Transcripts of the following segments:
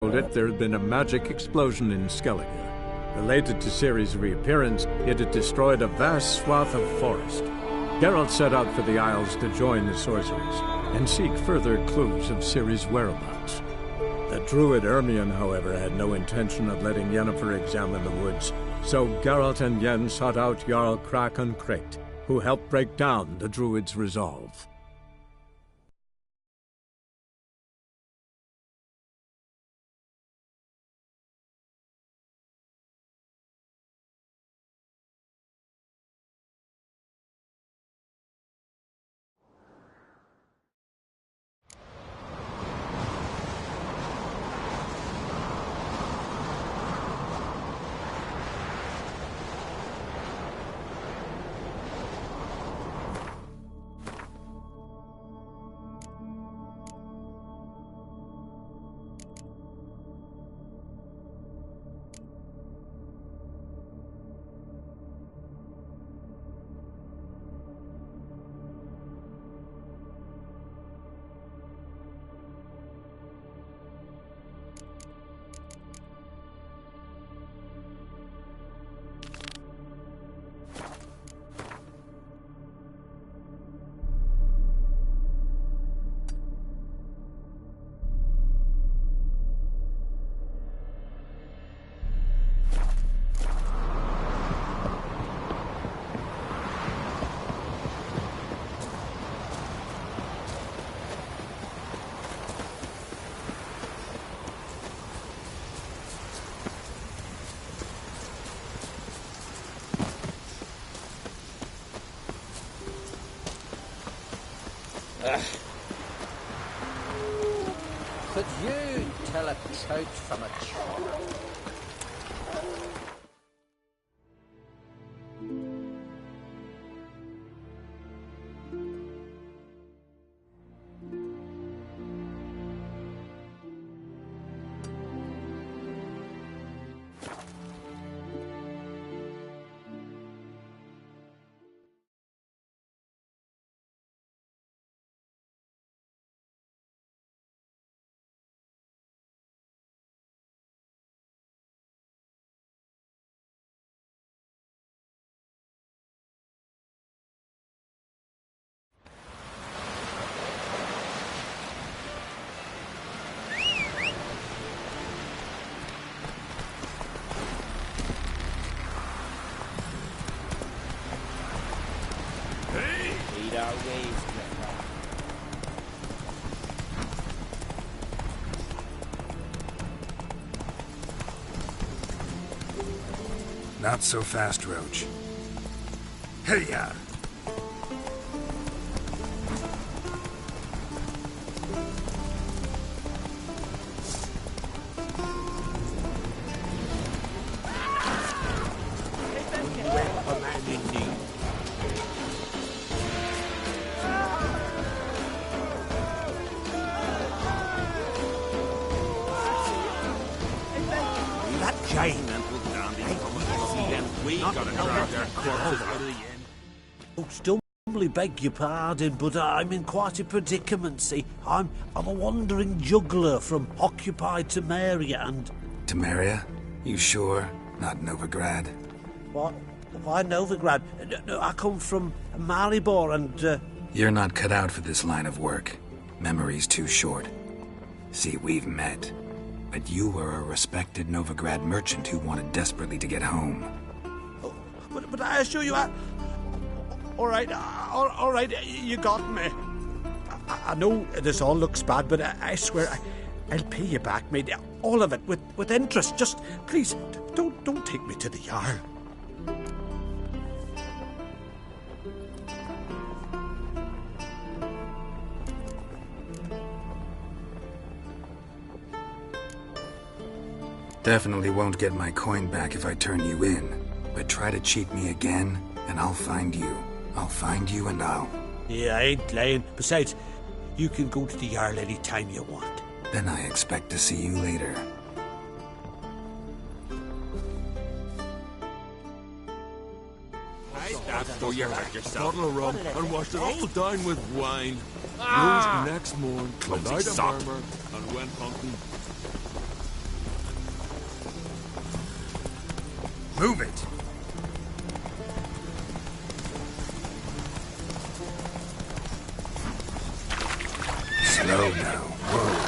trampled it, there had been a magic explosion in Skellige. Related to Ciri's reappearance, it had destroyed a vast swath of forest. Geralt set out for the Isles to join the sorcerers and seek further clues of Ciri's whereabouts. The druid Ermion, however, had no intention of letting Yennefer examine the woods, so Geralt and Yen sought out Jarl Krakon Krayt, who helped break down the druid's resolve. Could you tell a trout from a troll? Not so fast, Roach. Hey-ya! Humbly beg your pardon, but I'm in quite a predicament, see. I'm a wandering juggler from occupied Temeria and... Temeria? You sure? Not Novigrad? What? Why Novigrad? No, I come from Maribor and... You're not cut out for this line of work. Memory's too short. See, we've met. But you were a respected Novigrad merchant who wanted desperately to get home. Oh, but I assure you, all right, you got me. I know this all looks bad, but I swear I'll pay you back, mate. All of it, with interest. Just, please, don't take me to the Jarl. Definitely won't get my coin back if I turn you in. But try to cheat me again, and I'll find you. I'll find you and I'll... Yeah, I ain't lying. Besides, you can go to the Jarl any time you want. Then I expect to see you later. After you hurt yourself. Bottle of rum and washed it all down with wine. Rose next morn, without a murmur, and went hunting. Move it! Slow now. Whoa.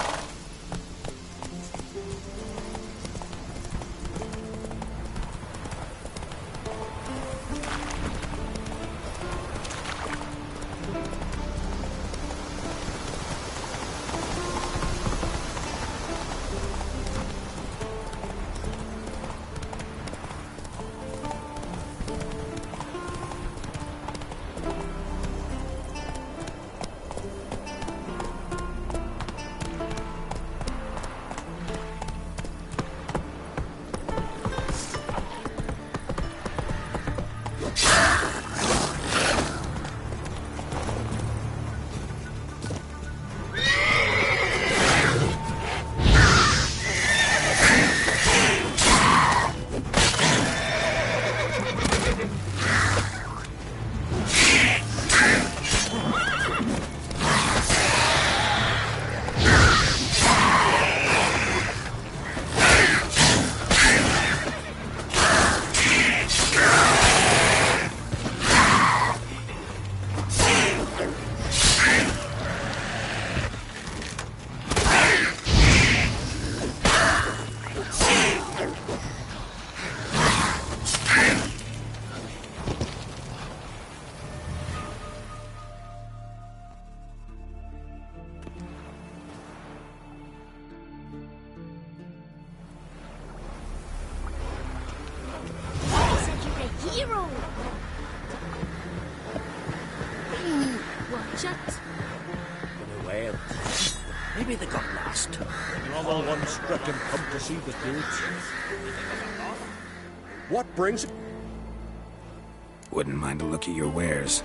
Hero! Watch out! Well, maybe they got lost. Normal ones stricken come to see the goods. What brings... Wouldn't mind a look at your wares.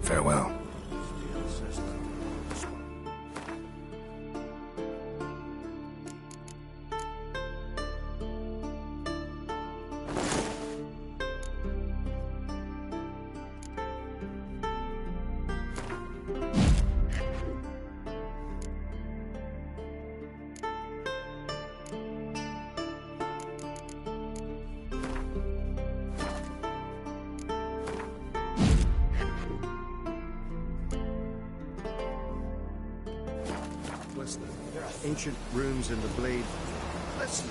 Farewell. There are ancient runes in the blade. Listen.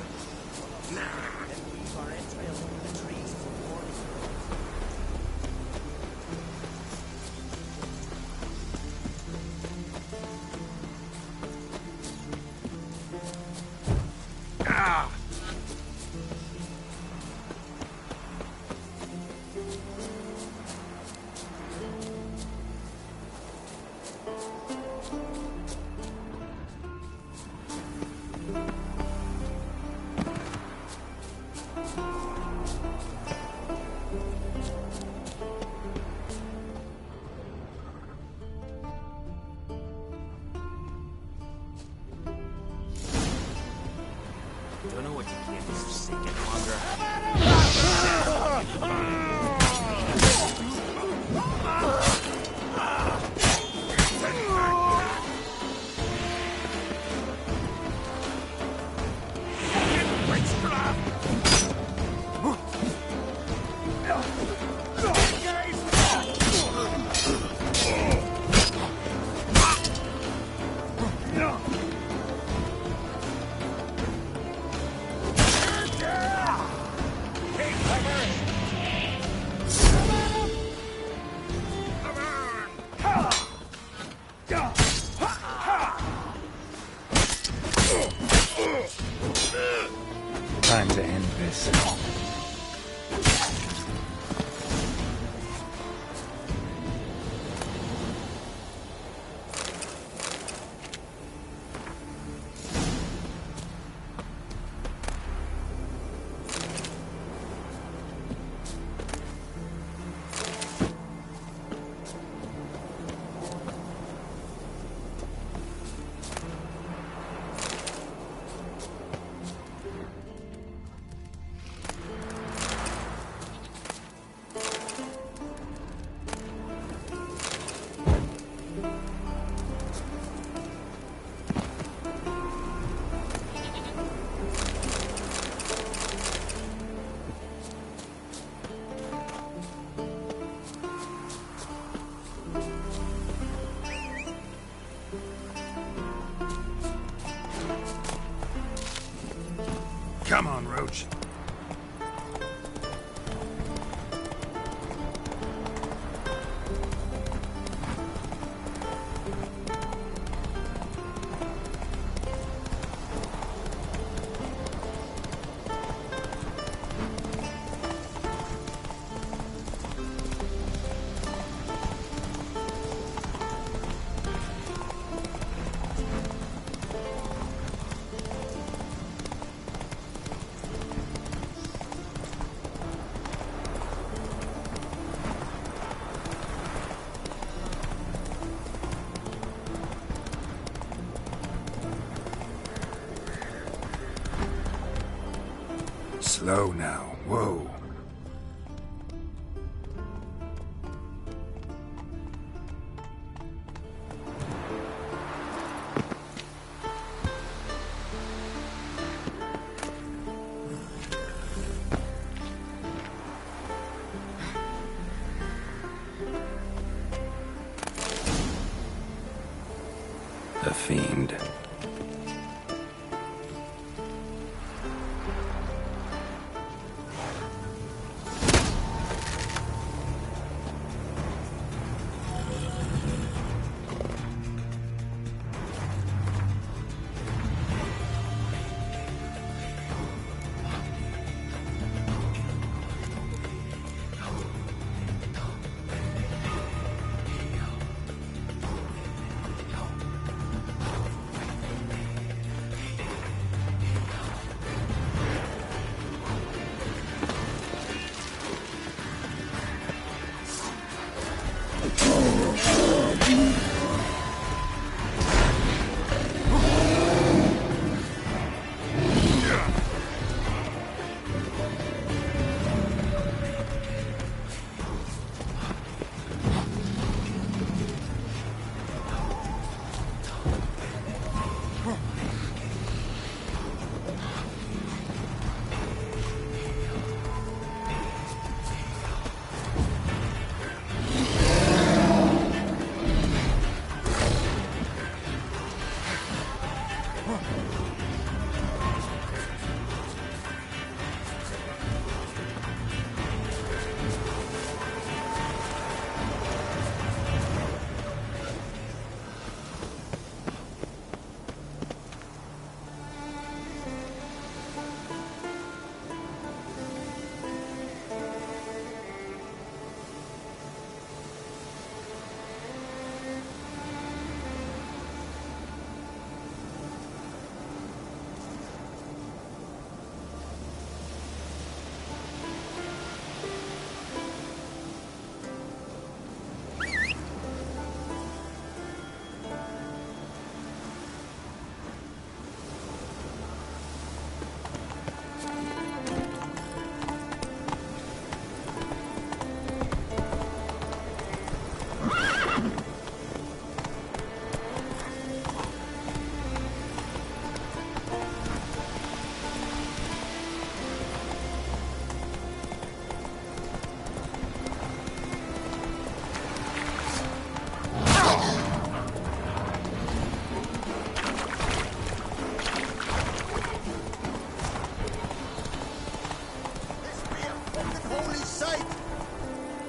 Time to end this. Come on, Roach. Slow now. Whoa. The Fiend.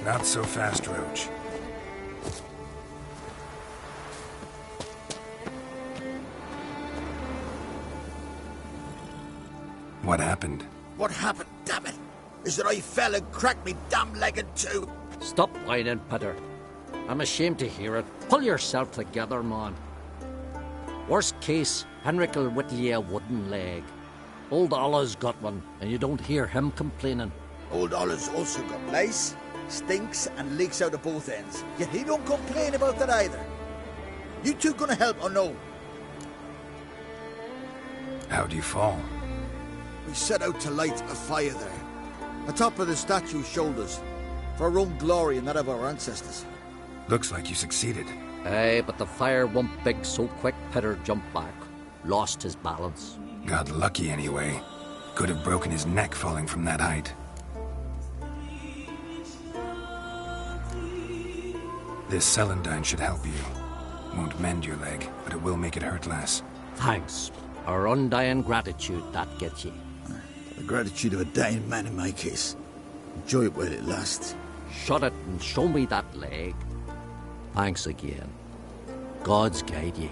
Not so fast, Roach. What happened? happened? What happened, damn it? Is that I fell and cracked me damn leg in two. Stop whining, Peter. I'm ashamed to hear it. Pull yourself together, man. Worst case, Henrik'll whittle you a wooden leg. Old Ollah's got one, and you don't hear him complaining. Old Ollah's also got lice, stinks, and leaks out of both ends. Yet he don't complain about that either. You two gonna help or no? How'd you fall? We set out to light a fire there, atop of the statue's shoulders, for our own glory and that of our ancestors. Looks like you succeeded. Aye, but the fire went big so quick Peter jumped back. Lost his balance. Got lucky anyway. Could have broken his neck falling from that height. This celandine should help you. Won't mend your leg, but it will make it hurt less. Thanks. Our undying gratitude, that gets you. The gratitude of a dying man in my case. Enjoy it while it lasts. Shut it and show me that leg. Thanks again. God's guide ye.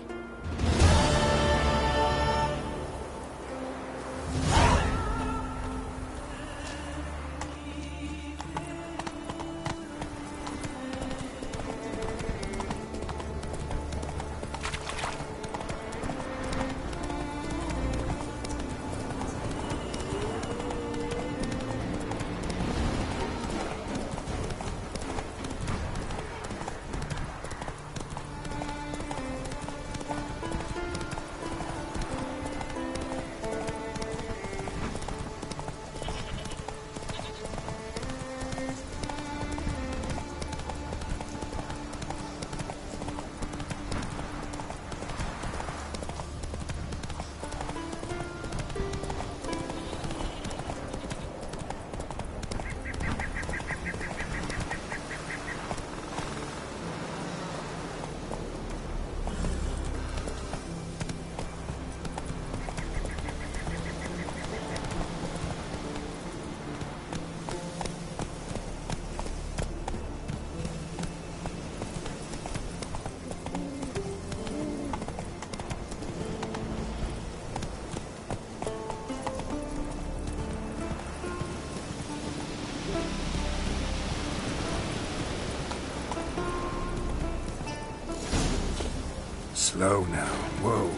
Slow now. Whoa.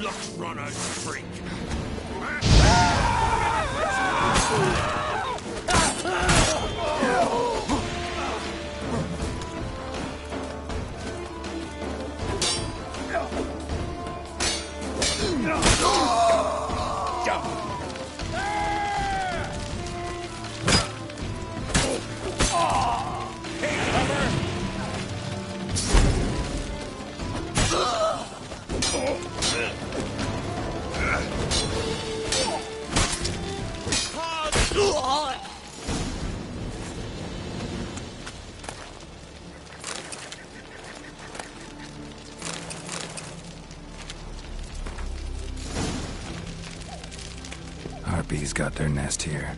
Let's run a streak. Harpies got their nest here.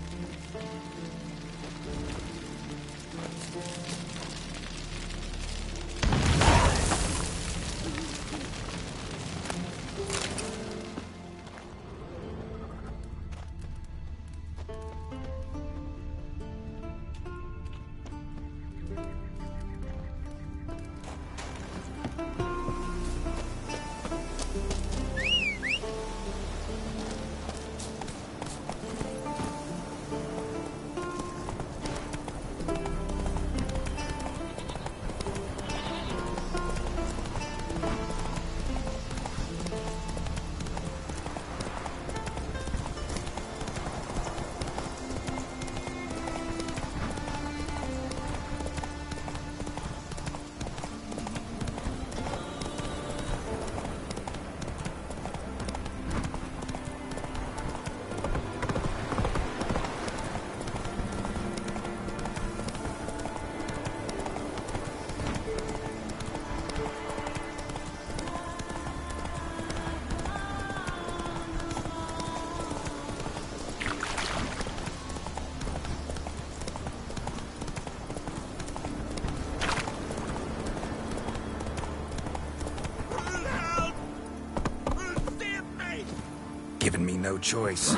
no choice.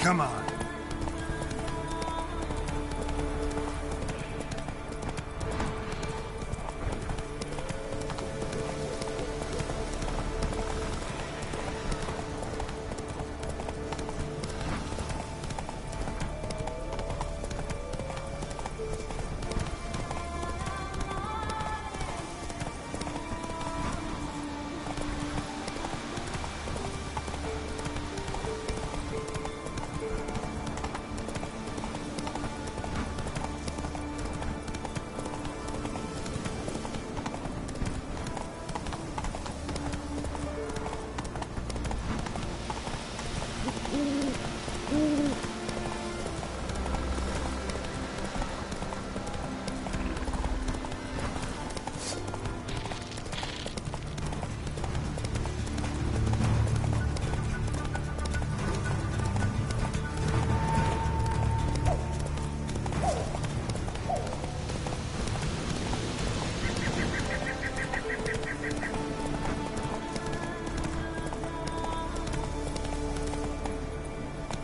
Come on.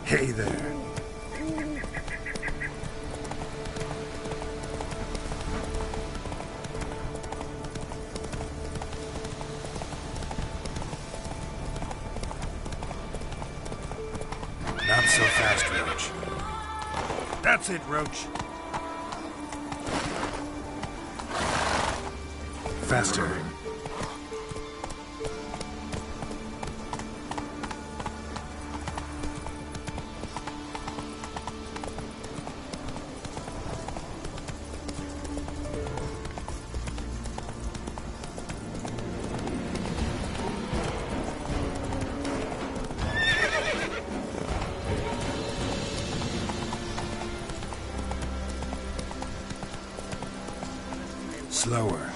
Hey there. Not so fast, Roach. That's it, Roach. Faster. Slower.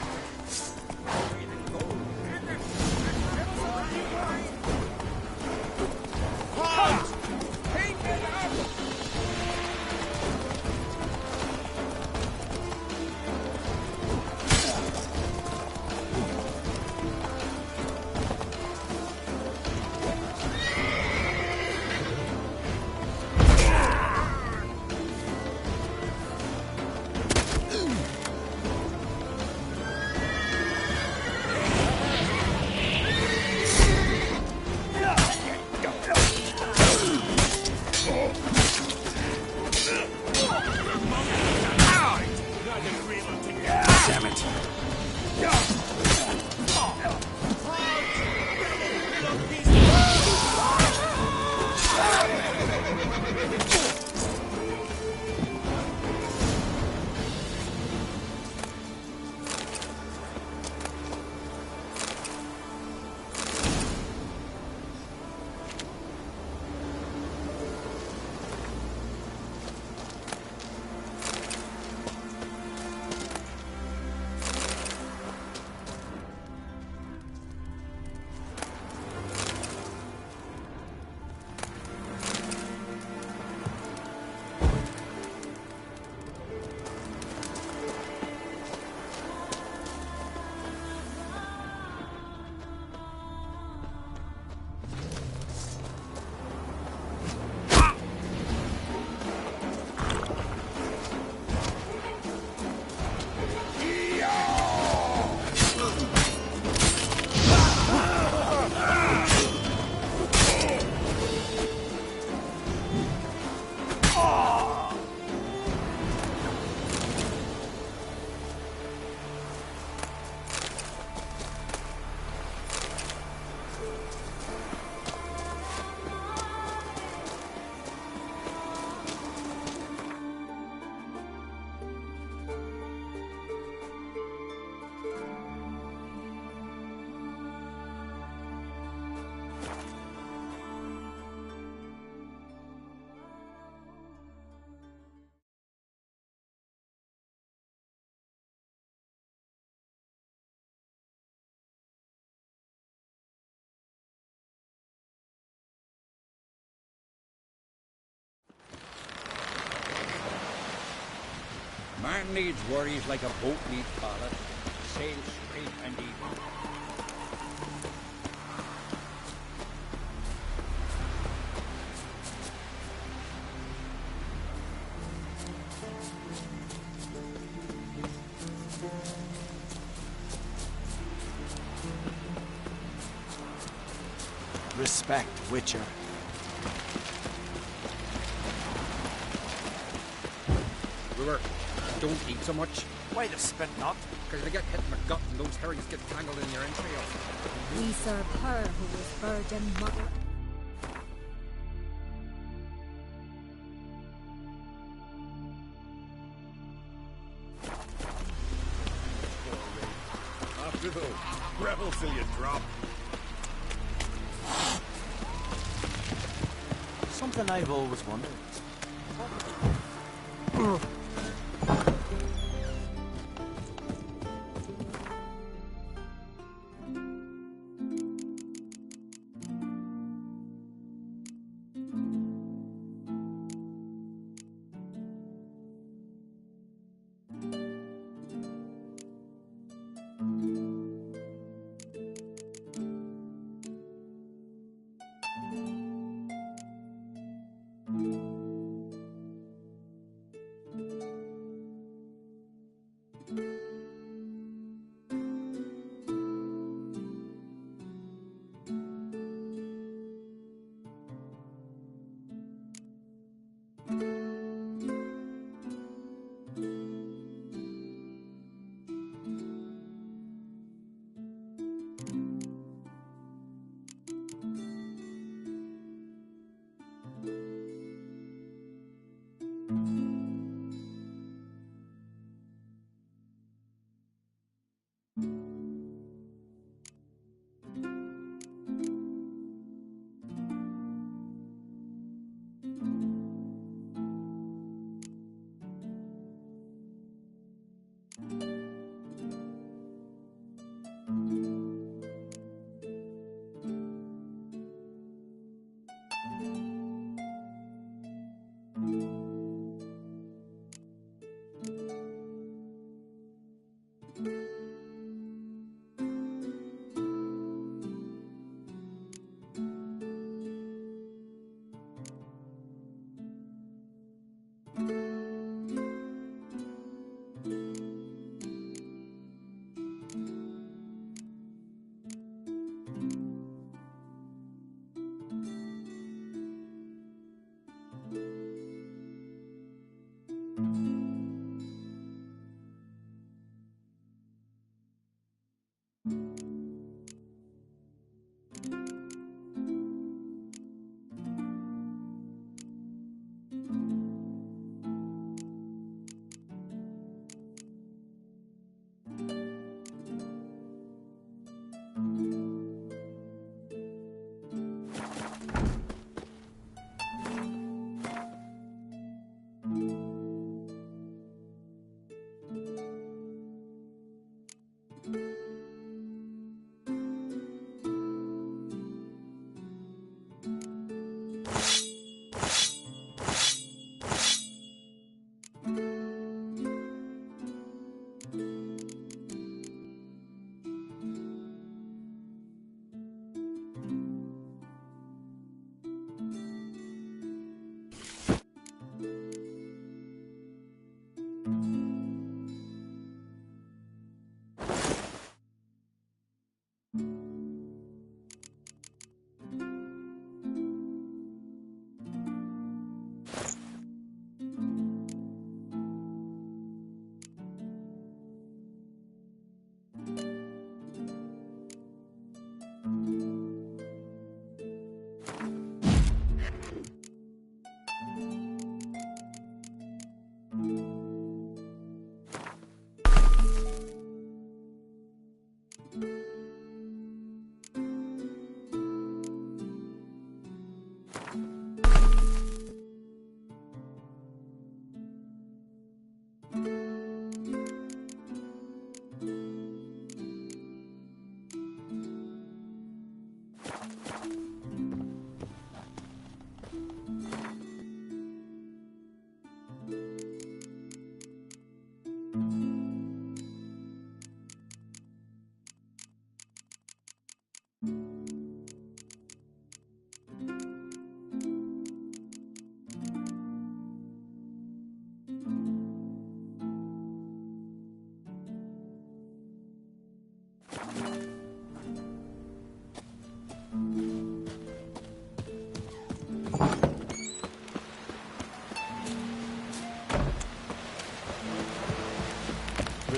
Man needs worries like a boat needs ballast. Sail straight and even. Respect, Witcher. Brewer, don't eat so much, Why the spit not? because they get hit in the gut and those herrings get tangled in your entrails. We serve her who was Virgin Mother. After those, rebels till you drop. Something I've always wondered.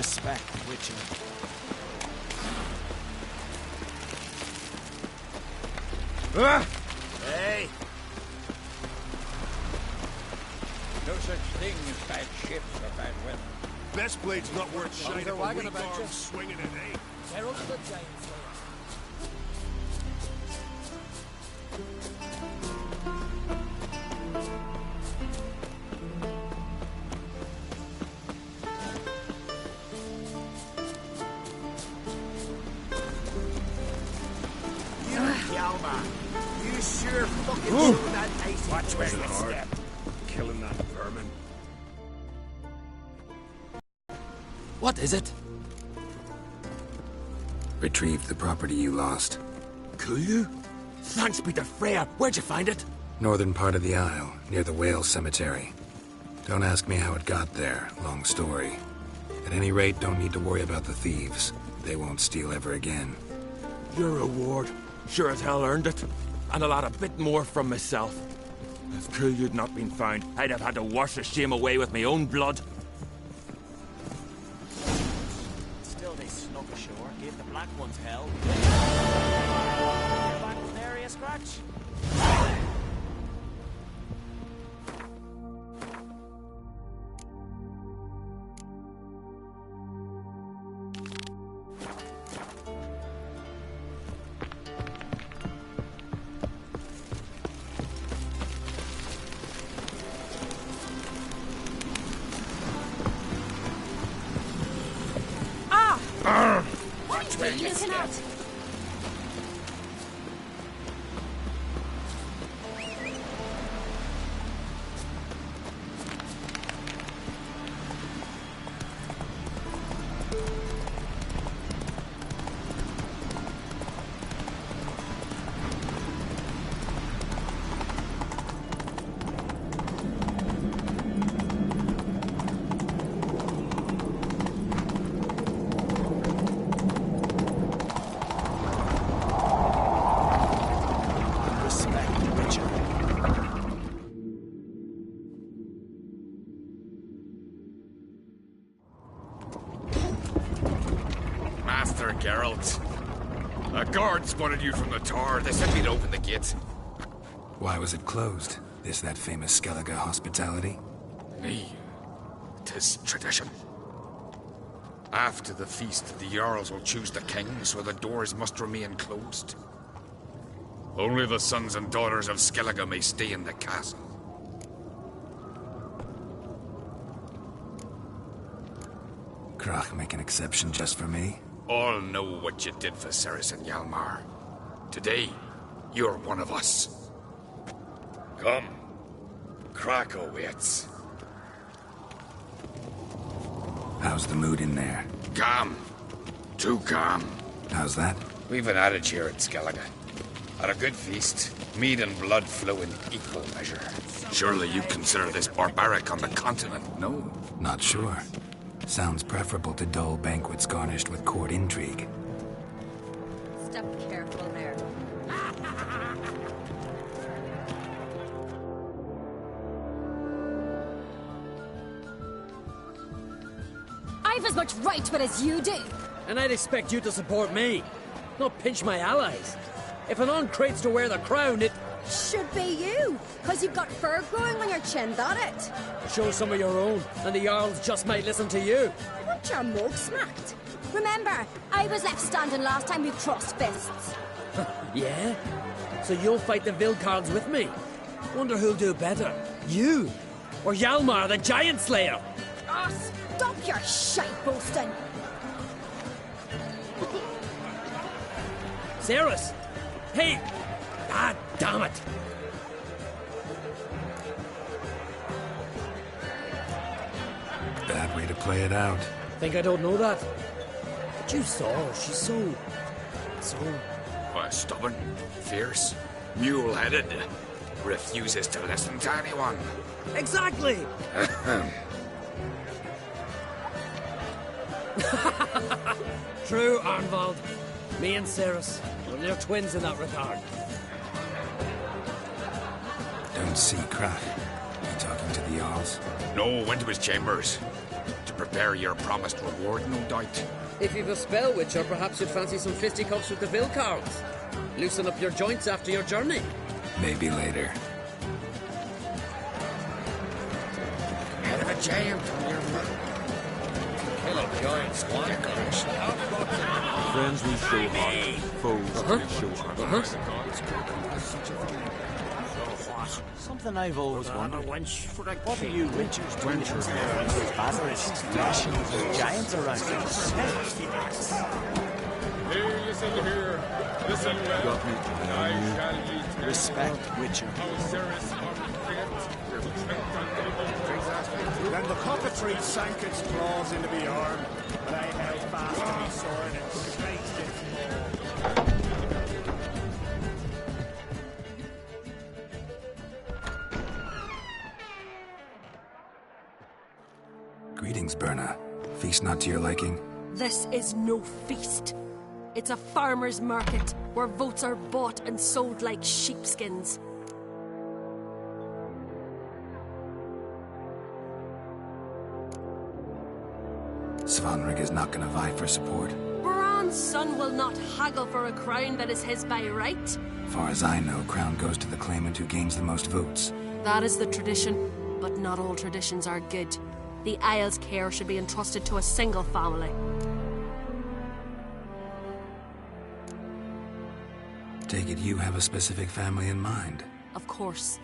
Respect, Witcher. Hey! No such thing as bad ships or bad weather. Best blade's not worth shite they're if a wagging weak about you. arm's swinging it, eh? Geralt the Giant Slayer. You sure fucking threw that icy. Watch where you hard. step. Killing that vermin. What is it? Retrieved the property you lost. Could Thanks be to Freya. Where'd you find it? Northern part of the Isle, near the whale cemetery. Don't ask me how it got there, long story. At any rate, don't need to worry about the thieves. They won't steal ever again. Your reward. Sure as hell earned it. And a lot of bit more from myself. If Kulya'd not been found, I'd have had to wash the shame away with my own blood. Still, they snuck ashore, gave the black ones hell. Your back with area scratch? What are you looking at? Respect, Witcher. Master Geralt. The guards spotted you from the tower. They said we'd open the gate. Why was it closed? Is that famous Skellige hospitality? Nay, 'tis tradition. After the feast, the Jarls will choose the king, so the doors must remain closed. Only the sons and daughters of Skellige may stay in the castle. Krach make an exception just for me? All know what you did for Ceres and Hjalmar. Today, you're one of us. Come. Krakow waits. How's the mood in there? Calm. Too calm. How's that? We've an adage here at Skellige. At a good feast, mead and blood flow in equal measure. Surely you consider this barbaric on the continent, no? Not sure. Sounds preferable to dull banquets garnished with court intrigue. Step careful there. I've as much right to it as you do. And I'd expect you to support me, not pinch my allies. If an on-crate's to wear the crown, it... Should be you, because you've got fur growing on your chin, that it? Show some of your own, and the Jarls just might listen to you. I want your mug smacked. Remember, I was left standing last time we crossed fists. Yeah? So you'll fight the Vilcards with me? Wonder who'll do better, you or Hjalmar the Giant Slayer? Ah, stop your shite boasting. Ceres! Hey! Ah, damn it! Bad way to play it out. Think I don't know that? But you saw her, she's so... Stubborn, fierce, mule-headed. Refuses to listen to anyone. Exactly! True, Arnvald. Me and Ceres, we're twins in that regard. Don't see Krach. You talking to the Jarls? No, went to his chambers. To to prepare your promised reward, no doubt. If you've a spell, Witcher, perhaps you'd fancy some fisticuffs with the Vilcards. Loosen up your joints after your journey. Maybe later. Head of a giant on your mouth. Kill a giant squatters. Friends we show heart, foes we show honor. Something I've always wondered. What are you Witchers doing in those batteries, flashing with giants around you? Hey, listen here. Listen well. I shall eat respect, Witcher. Then the cockatoo sank its claws into me arm, but I held fast to me sword and sliced its maw. Greetings, Berna. Feast not to your liking? This is no feast. It's a farmer's market where votes are bought and sold like sheepskins. Svanrig is not gonna vie for support. Bran's son will not haggle for a crown that is his by right. Far as I know, crown goes to the claimant who gains the most votes. That is the tradition, but not all traditions are good. The Isle's care should be entrusted to a single family. Take it you have a specific family in mind. Of course.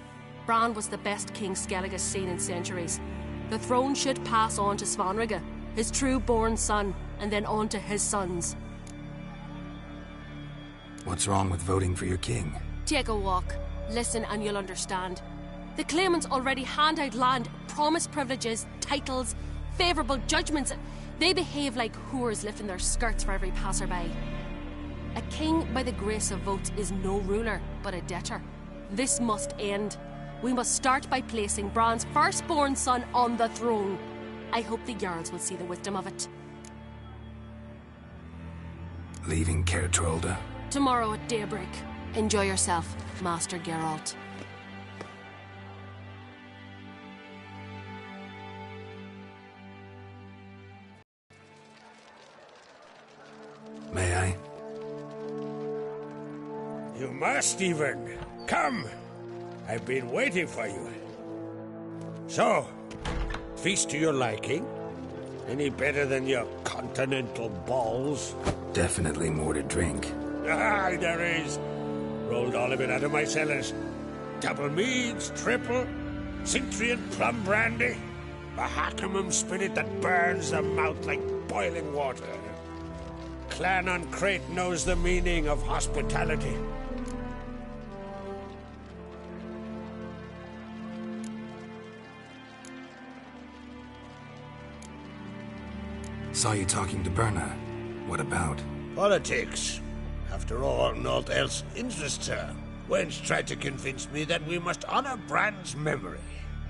Bran was the best king Skellig has seen in centuries. The throne should pass on to Svanrige, his true-born son, and then on to his sons. What's wrong with voting for your king? Take a walk. Listen and you'll understand. The claimants already hand out land, promise privileges, titles, favourable judgments. They behave like whores lifting their skirts for every passerby. A king by the grace of votes is no ruler, but a debtor. This must end. We must start by placing Bran's firstborn son on the throne. I hope the Jarls will see the wisdom of it. Leaving Caer Trolda? Tomorrow at daybreak. Enjoy yourself, Master Geralt. May I? You must, even. Come. I've been waiting for you. So, feast to your liking? Any better than your continental balls? Definitely more to drink. Ah, there is. Rolled all of it out of my cellars. Double meads, triple, Cintrian plum brandy, a Hackamum spirit that burns the mouth like boiling water. Clan on Crate knows the meaning of hospitality. Saw you talking to Berna. What about? Politics. After all, naught else interests her. Wench tried to convince me that we must honor Bran's memory.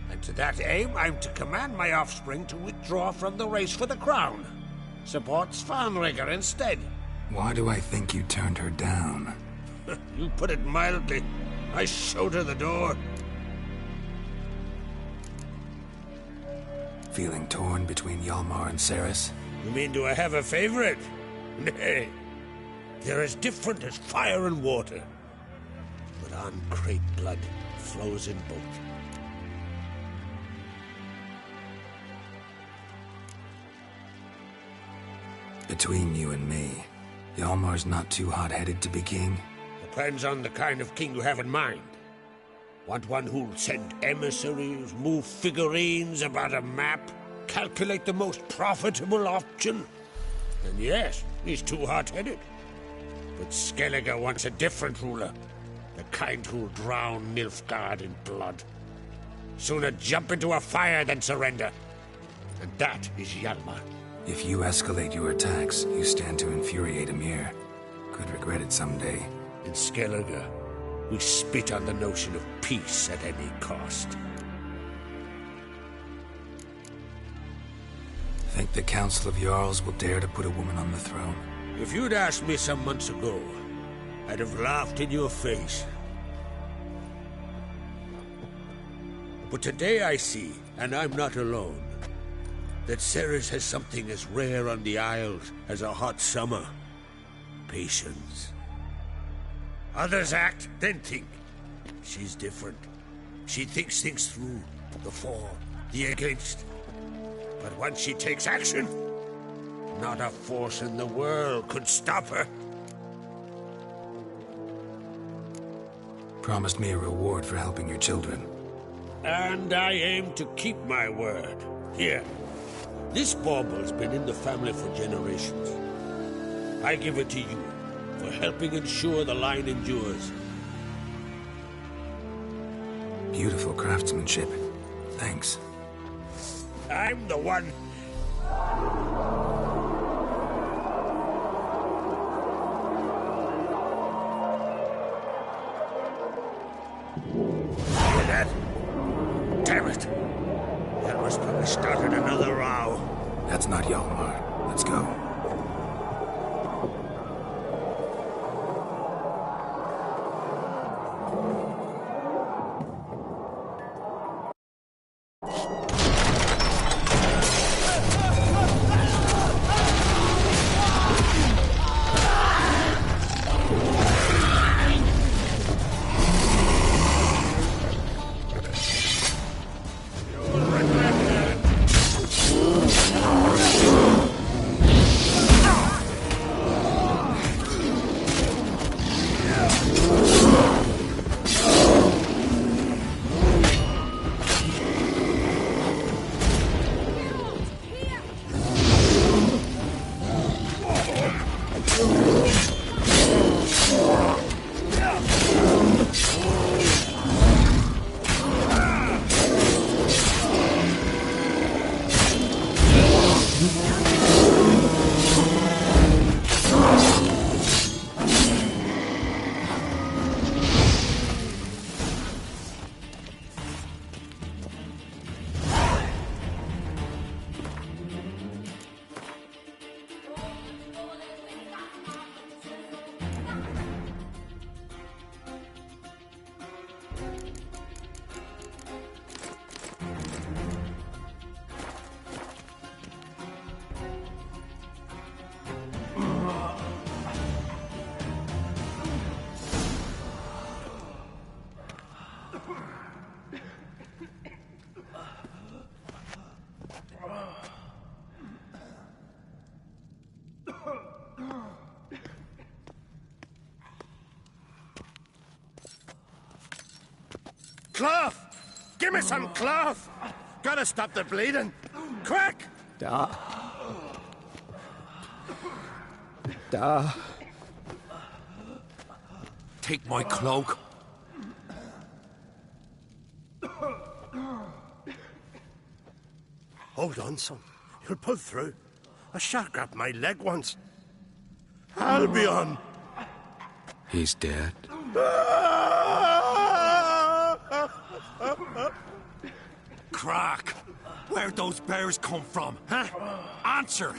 And to that aim, I'm to command my offspring to withdraw from the race for the crown. Support Svanrige instead. Why do I think you turned her down? You put it mildly. I showed her the door. Feeling torn between Hjalmar and Cerys? You mean, do I have a favorite? Nay. They're as different as fire and water. But on Crate blood flows in both. Between you and me, Hjalmar's not too hot-headed to be king? Depends on the kind of king you have in mind. Want one who'll send emissaries, move figurines about a map, calculate the most profitable option? And yes, he's too hot-headed. But Skellige wants a different ruler. The kind who'll drown Nilfgaard in blood. Sooner jump into a fire than surrender. And that is Hjalmar. If you escalate your attacks, you stand to infuriate Emir. Could regret it someday. In Skellige, we spit on the notion of peace at any cost. Think the Council of Jarls will dare to put a woman on the throne? If you'd asked me some months ago, I'd have laughed in your face. But today I see, and I'm not alone, that Ceres has something as rare on the Isles as a hot summer. Patience. Others act, then think. She's different. She thinks things through. The for, the against. But once she takes action, not a force in the world could stop her. Promised me a reward for helping your children. And I aim to keep my word. Here. This bauble's been in the family for generations. I give it to you for helping ensure the line endures. Beautiful craftsmanship. Thanks. I'm the one. Hear that? Damn it. That must have started another row. That's not Hjalmar. Let's go. Cloth! Give me some cloth! Gotta stop the bleeding! Quick! Da. Take my cloak. Hold on, son. You'll pull through. A shark grabbed my leg once. Albion! He's dead. Crack! Where'd those bears come from, huh? Answer!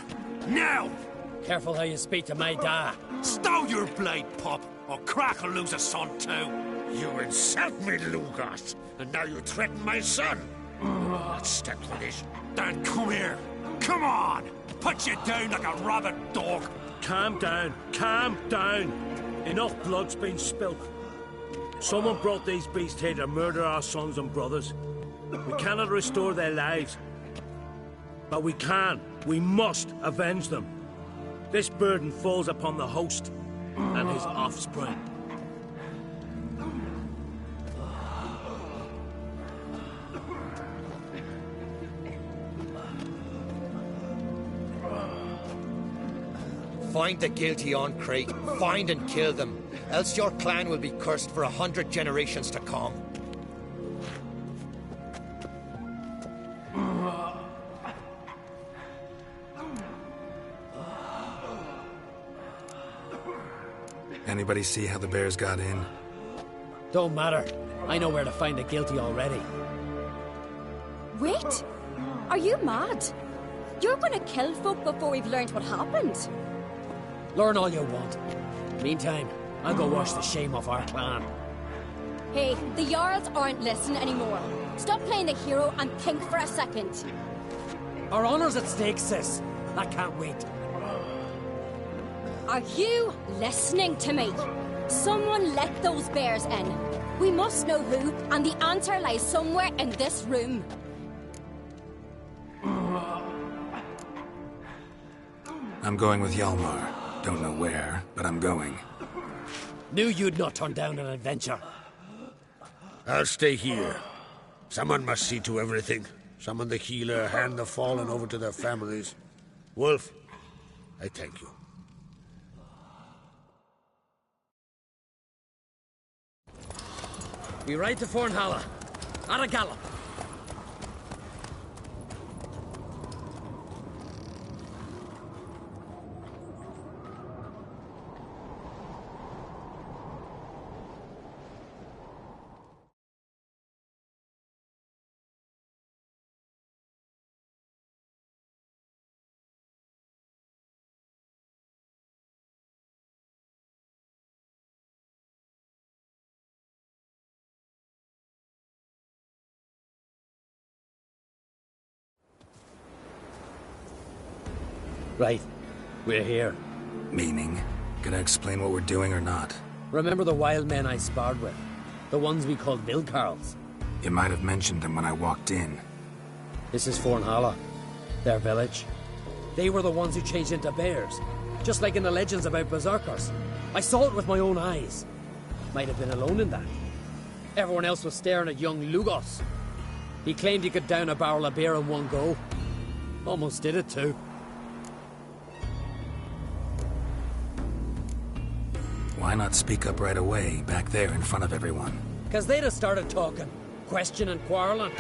Now! Careful how you speak to my dad. Stow your blade, pup, or Crack will lose a son too. You insult me, Lugos, and now you threaten my son. Let's step to this. Dan, come here. Come on! Put you down like a rabid dog. Calm down. Calm down. Enough blood's been spilt. Someone brought these beasts here to murder our sons and brothers. We cannot restore their lives. But we can. We must avenge them. This burden falls upon the host and his offspring. Find the guilty on Crate. Find and kill them. Else your clan will be cursed for 100 generations to come. Anybody see how the bears got in? Don't matter. I know where to find the guilty already. Wait! Are you mad? You're gonna kill folk before we've learned what happened. Learn all you want. Meantime, I'll go wash the shame off our clan. Hey, the Jarls aren't listening anymore. Stop playing the hero and think for a second. Our honor's at stake, sis. I can't wait. Are you listening to me? Someone let those bears in. We must know who, and the answer lies somewhere in this room. I'm going with Hjalmar. Don't know where, but I'm going. Knew you'd not turn down an adventure. I'll stay here. Someone must see to everything. Summon the healer, hand the fallen over to their families. Wolf, I thank you. We ride to Fornhalla. At a gallop. Right. We're here. Meaning? Gonna explain what we're doing or not? Remember the wild men I sparred with? The ones we called Vilkarls? You might have mentioned them when I walked in. This is Fornhalla. Their village. They were the ones who changed into bears. Just like in the legends about berserkers. I saw it with my own eyes. Might have been alone in that. Everyone else was staring at young Lugos. He claimed he could down a barrel of beer in one go. Almost did it too. Why not speak up right away, back there in front of everyone? Because they'd have started talking, questioning, quarreling.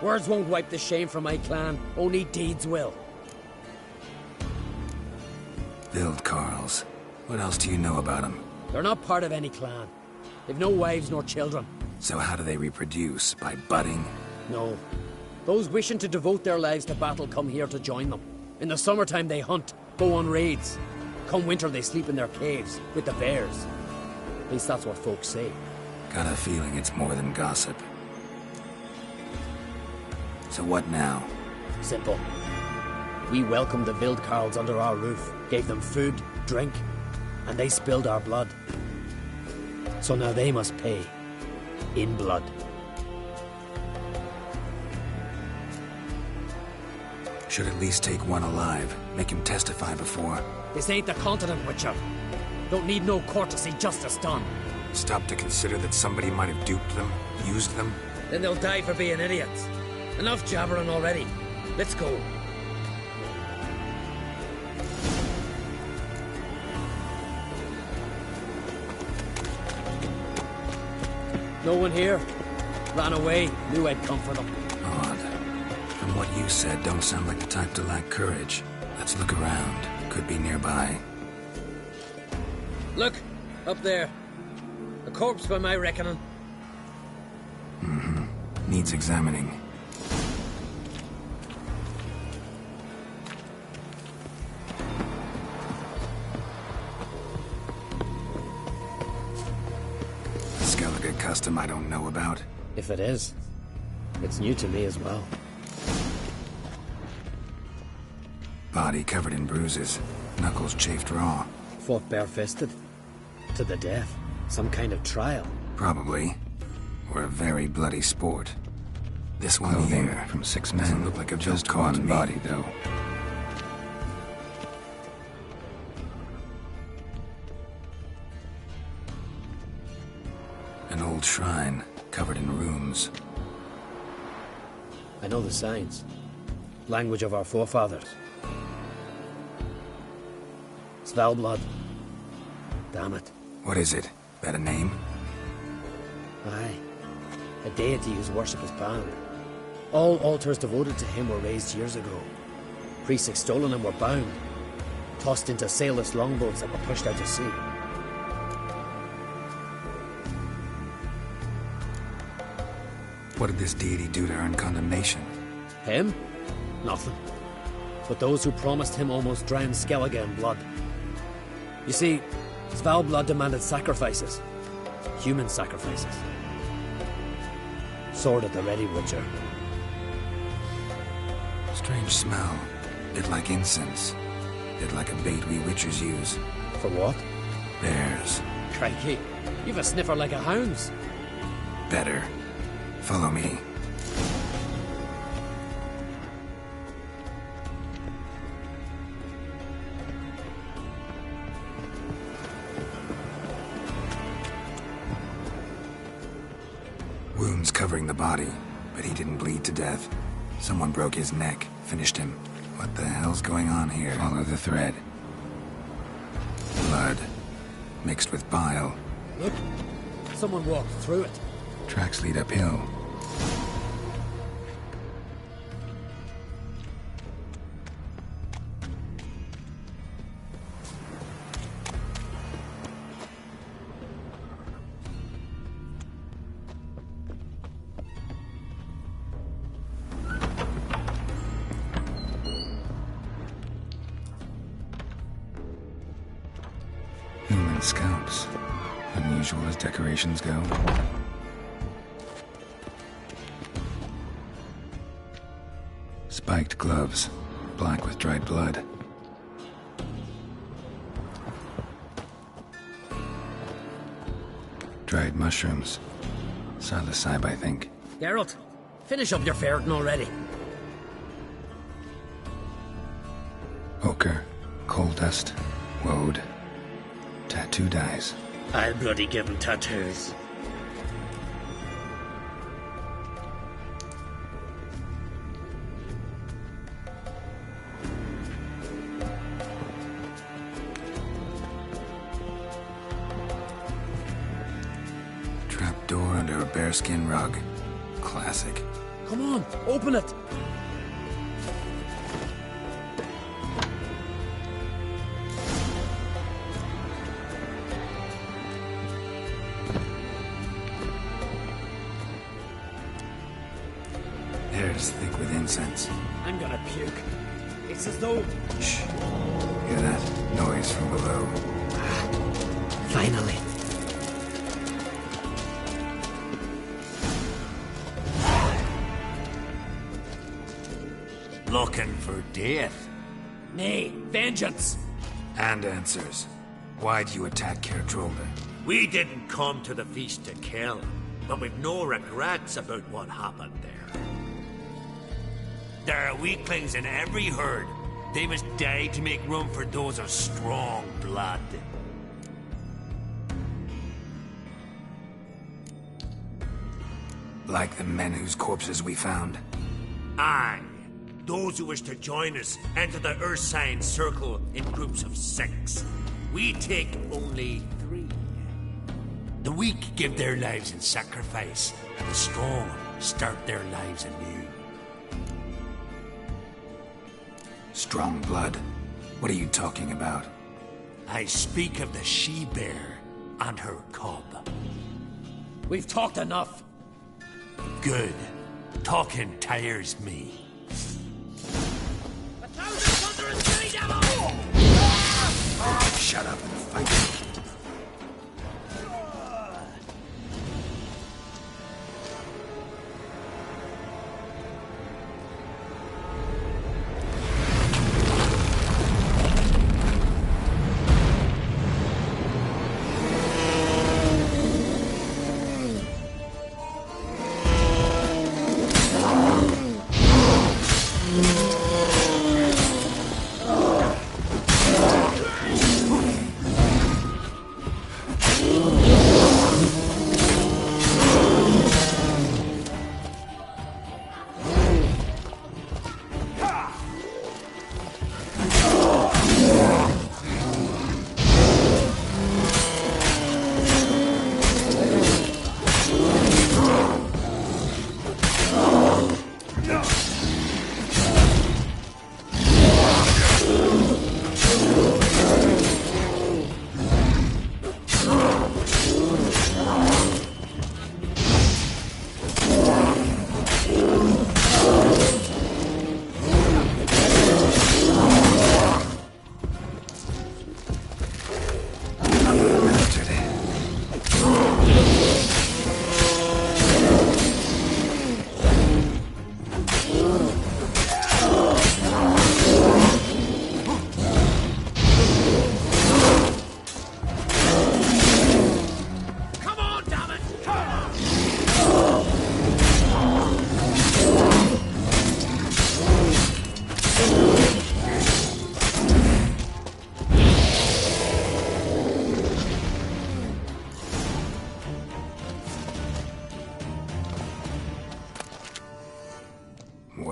Words won't wipe the shame from my clan, only deeds will. Vilkarls. What else do you know about them? They're not part of any clan. They've no wives nor children. So how do they reproduce? By budding? No. Those wishing to devote their lives to battle come here to join them. In the summertime they hunt, go on raids. Come winter, they sleep in their caves, with the bears. At least that's what folks say. Got a feeling it's more than gossip. So what now? Simple. We welcomed the Vilkarls under our roof, gave them food, drink, and they spilled our blood. So now they must pay. In blood. Should at least take one alive. Make him testify before. This ain't the continent, Witcher. Don't need no courtesy, justice done. Stop to consider that somebody might have duped them, used them? Then they'll die for being idiots. Enough jabbering already. Let's go. No one here. Ran away. Knew I'd come for them. Odd. From what you said, don't sound like the type to lack courage. Let's look around. Could be nearby. Look! Up there. A corpse by my reckoning. Mm-hmm. Needs examining. Skellige custom I don't know about. If it is, it's new to me as well. Body covered in bruises. Knuckles chafed raw. Fought barefisted. To the death. Some kind of trial. Probably. Or a very bloody sport. This one here, from 6 men, doesn't look like a just one body, though. An old shrine, covered in runes. I know the signs. Language of our forefathers. Svalblood. Damn it. What is it? That a name? Aye. A deity whose worship is banned. All altars devoted to him were raised years ago. Priests extolling him were bound. Tossed into sailless longboats that were pushed out to sea. What did this deity do to earn condemnation? Him? Nothing. But those who promised him almost drowned Skellige in blood. You see, Svalblood demanded sacrifices. Human sacrifices. Sword at the ready, Witcher. Strange smell. Bit like incense. Bit like a bait we witchers use. For what? Bears. Crikey, you've a sniffer like a hound's. Better. Follow me. Wounds covering the body, but he didn't bleed to death. Someone broke his neck, finished him. What the hell's going on here? Follow the thread. Blood. Mixed with bile. Look, someone walked through it. Tracks lead uphill. Human scalps. Unusual as decorations go. Spiked gloves, black with dried blood. Dried mushrooms. Psilocybe, I think. Geralt, finish up your ferreting already. Ochre, coal dust, woad, tattoo dyes. I'll bloody give him tattoos. Trapdoor under a bearskin rug. Classic. Come on, open it. Air's thick with incense. I'm gonna puke. It's as though... Shh. Hear that? Noise from below. Finally. Looking for death? Nay, vengeance. And answers. Why'd you attack Kerdrolda? We didn't come to the feast to kill, but we've no regrets about what happened there. There are weaklings in every herd. They must die to make room for those of strong blood. Like the men whose corpses we found. Aye. Those who wish to join us enter the Ursine Circle in groups of 6. We take only 3. The weak give their lives in sacrifice, and the strong start their lives anew. Strong blood? What are you talking about? I speak of the she-bear and her cub. We've talked enough. Good. Talking tires me. Shut up and fight.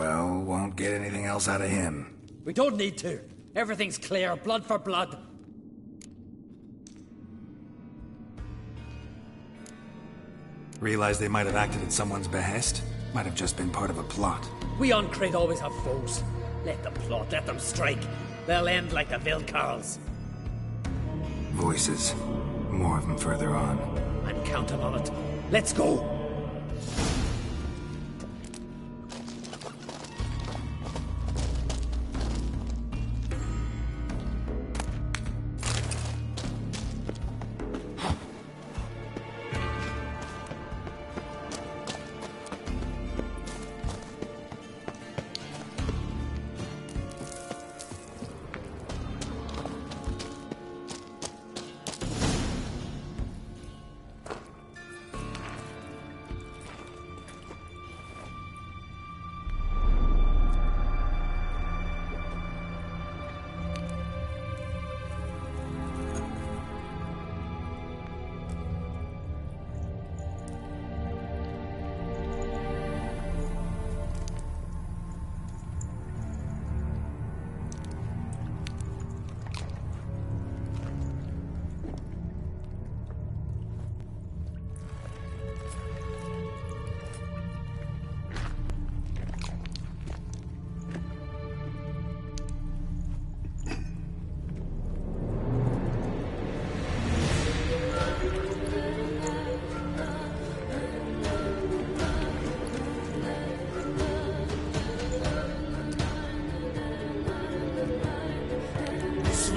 Well, won't get anything else out of him. We don't need to. Everything's clear, blood for blood. Realize they might have acted at someone's behest? Might have just been part of a plot. We on Crete always have foes. Let them plot, let them strike. They'll end like the Vilcarls. Voices. More of them further on. I'm counting on it. Let's go!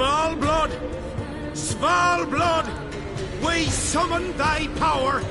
Svalblood! Svalblood! We summon thy power!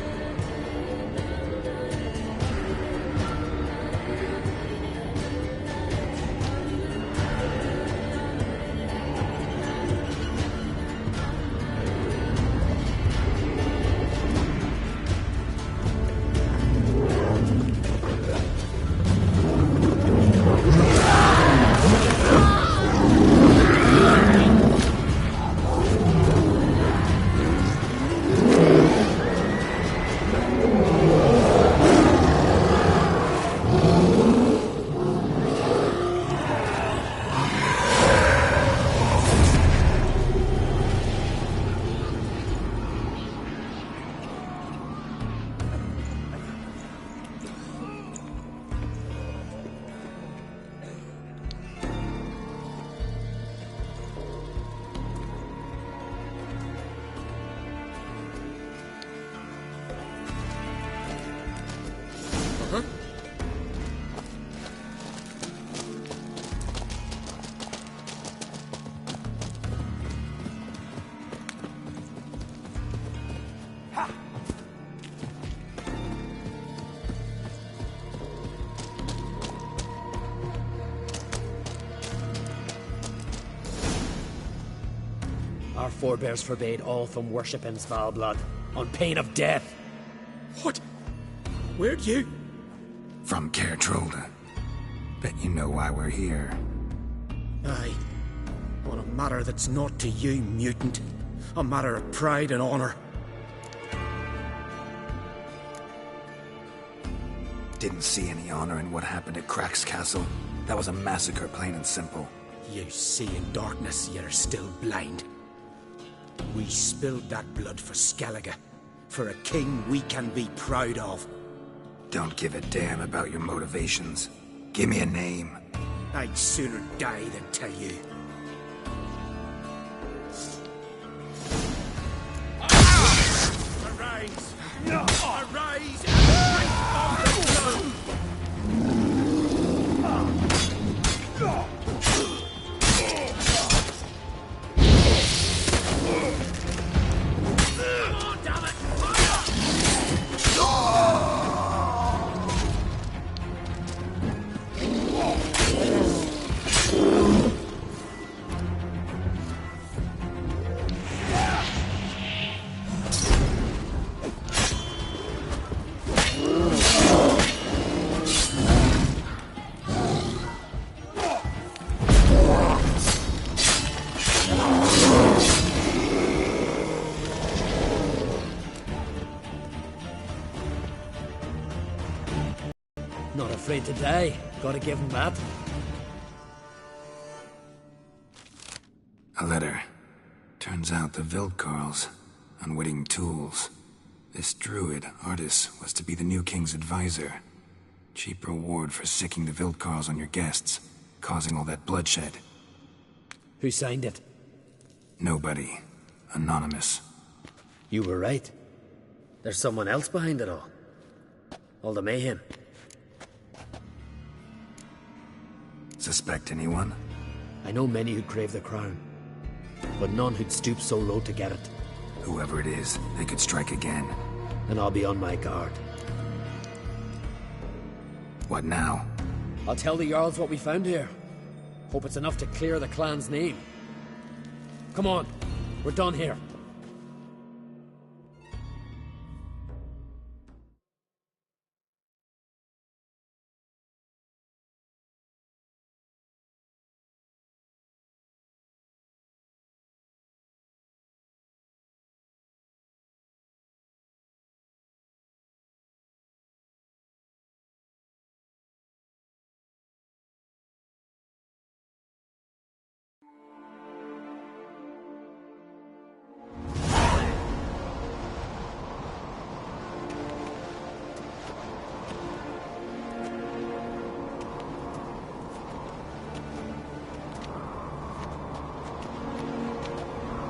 Our forebears forbade all from worship in Svalblood, on pain of death. What? Where'd you? From Caer Trolda. Bet you know why we're here. Aye. On a matter that's not to you, mutant. A matter of pride and honor. Didn't see any honor in what happened at Crack's castle. That was a massacre, plain and simple. You see in darkness, you're still blind. We spilled that blood for Skellige, for a king we can be proud of. Don't give a damn about your motivations. Give me a name. I'd sooner die than tell you. Arise! Arise! Drink of the blood! Not afraid to die. Gotta give him that. A letter. Turns out the Wildkarls, unwitting tools. This druid, Artis, was to be the new king's advisor. Cheap reward for sicking the Wildkarls on your guests, causing all that bloodshed. Who signed it? Nobody. Anonymous. You were right. There's someone else behind it all. All the mayhem. Suspect anyone? I know many who crave the crown, but none who'd stoop so low to get it. Whoever it is, they could strike again. And I'll be on my guard. What now? I'll tell the Jarls what we found here. Hope it's enough to clear the clan's name. Come on, we're done here.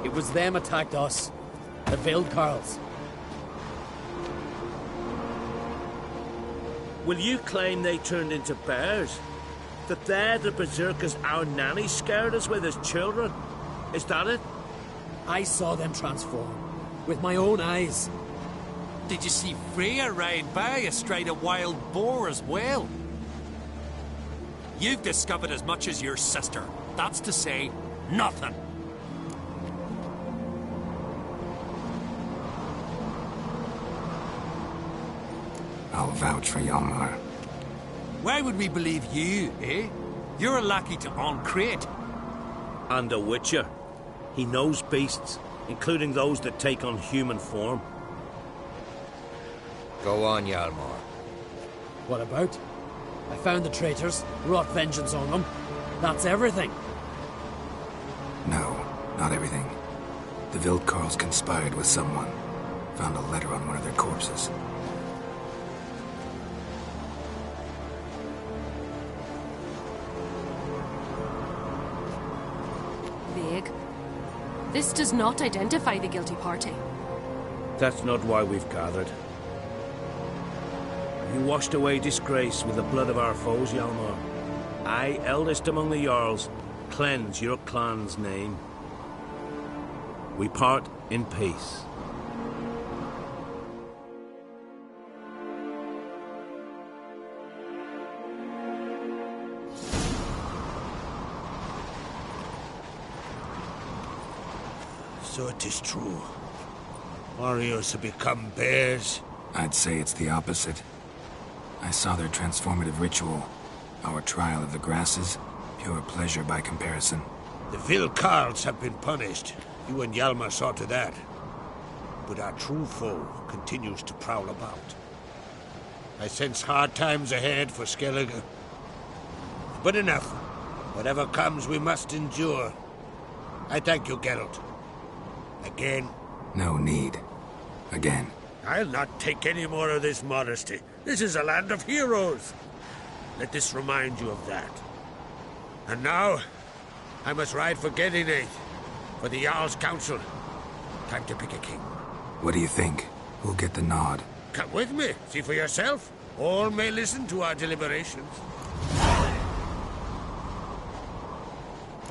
It was them attacked us. The Wildkarls. Will you claim they turned into bears? That they're the berserkers our nanny scared us with as children? Is that it? I saw them transform. With my own eyes. Did you see Freya ride by astride a wild boar as well? You've discovered as much as your sister. That's to say, nothing. I'll vouch for Hjalmar. Why would we believe you, eh? You're a lackey to Ancrate. And a witcher. He knows beasts, including those that take on human form. Go on, Hjalmar. What about? I found the traitors, wrought vengeance on them. That's everything. No, not everything. The Wildkarls conspired with someone. Found a letter on one of their corpses. Vague. This does not identify the guilty party. That's not why we've gathered. You washed away disgrace with the blood of our foes, Hjalmar. I, eldest among the Jarls, cleanse your clan's name. We part in peace. So it is true. Warriors have become bears. I'd say it's the opposite. I saw their transformative ritual. Our trial of the grasses, pure pleasure by comparison. The Wildkarls have been punished. You and Hjalmar saw to that. But our true foe continues to prowl about. I sense hard times ahead for Skellige. But enough. Whatever comes, we must endure. I thank you, Geralt. Again. No need. Again. I'll not take any more of this modesty. This is a land of heroes. Let this remind you of that. And now, I must ride for Gedinath, for the Jarl's Council. Time to pick a king. What do you think? Who'll get the nod? Come with me, see for yourself. All may listen to our deliberations.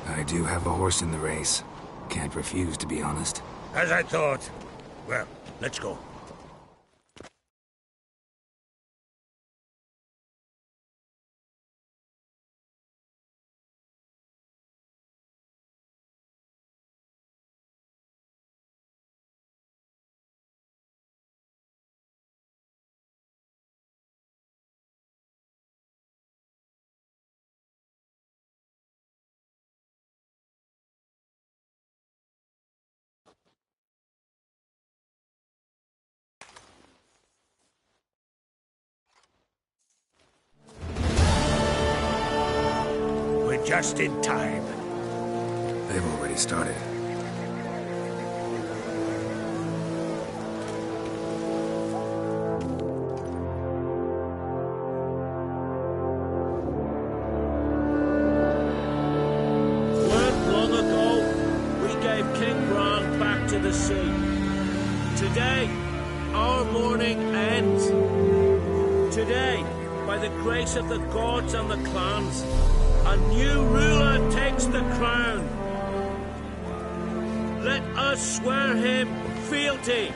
I do have a horse in the race. Can't refuse, to be honest. As I thought. Well, let's go. You're just in time. They've already started. Long ago, we gave King Bran back to the sea. Today, our mourning ends. Today, by the grace of the gods and the clans, a new ruler takes the crown. Let us swear him fealty.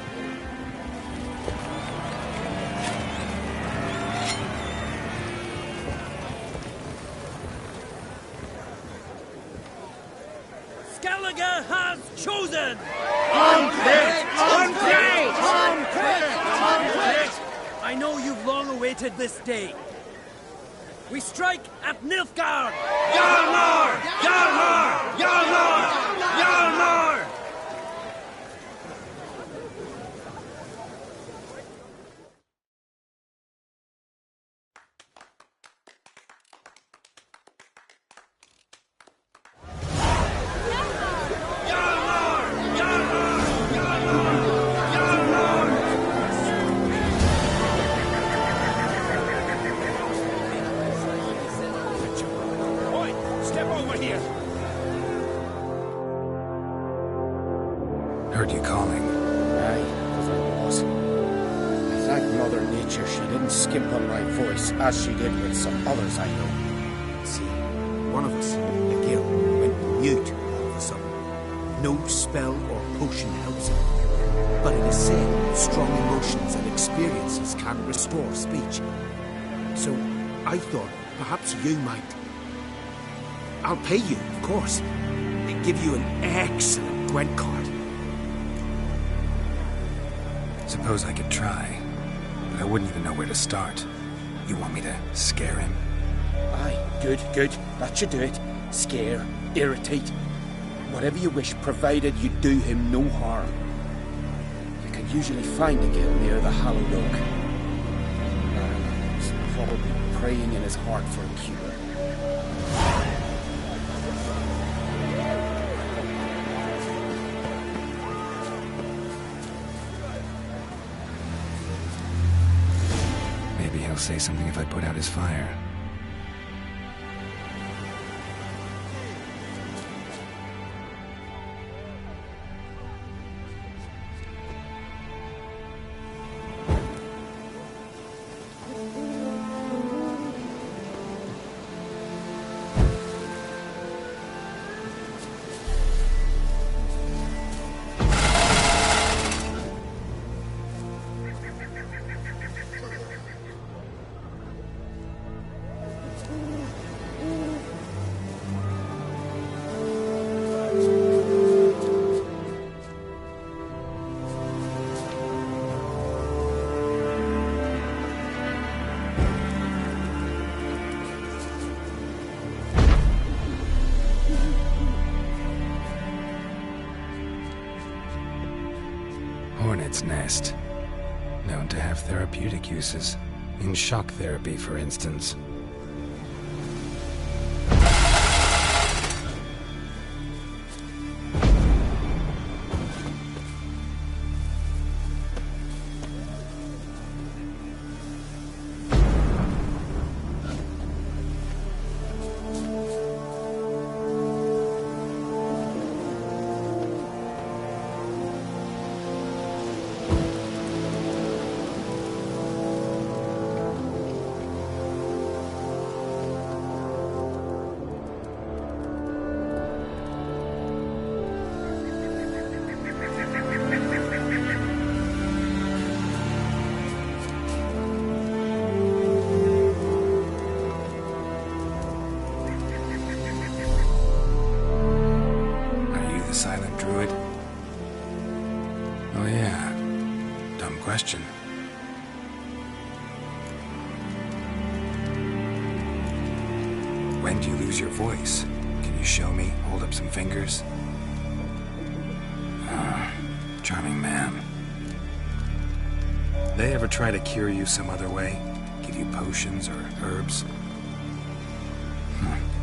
Skellige has chosen! Unquit! Unquit! Unquit! I know you've long awaited this day. We strike at Nilfgaard! Hjalmar! Hjalmar! Hjalmar! Hjalmar! Heard you calling. Aye, because I was. I thank Mother Nature she didn't skimp on my voice, as she did with some others I know. See, one of us, the Gill, went mute all of a sudden. No spell or potion helps him. But it is said strong emotions and experiences can restore speech. So I thought perhaps you might. I'll pay you, of course. They give you an excellent Gwent card. Suppose I could try, but I wouldn't even know where to start. You want me to scare him? Aye, good, good. That should do it. Scare, irritate. Whatever you wish, provided you do him no harm. You can usually find a Gill near the Hallowed Oak. He's probably praying in his heart for a cure. Maybe he'll say something if I put out his fire. Hornet's nest. Known to have therapeutic uses. In shock therapy, for instance. Silent druid? Oh yeah. Dumb question. When do you lose your voice? Can you show me? Hold up some fingers? Charming man. They ever try to cure you some other way? Give you potions or herbs?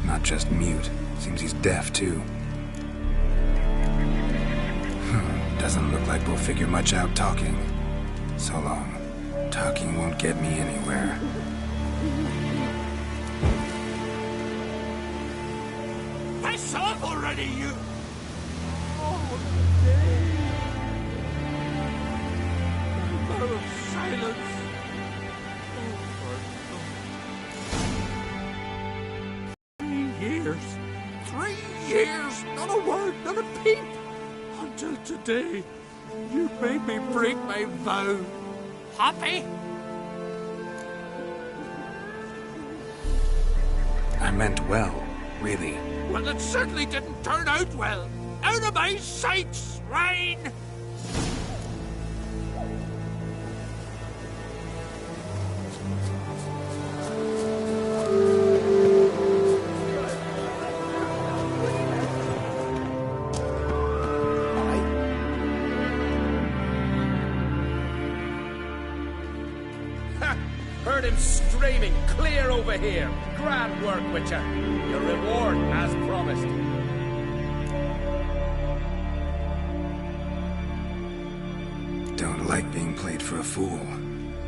Not not just mute. Seems he's deaf, too. Doesn't look like we'll figure much out talking. So long. Talking won't get me anywhere. Piss off already, you... Silence. Years. 3 years. Not a word, not a peep. Until today, you made me break my vow. Happy? I meant well, really. Well, it certainly didn't turn out well. Out of my sight, swine! Heard him screaming, clear over here. Grand work, Witcher. Your reward as promised. Don't like being played for a fool.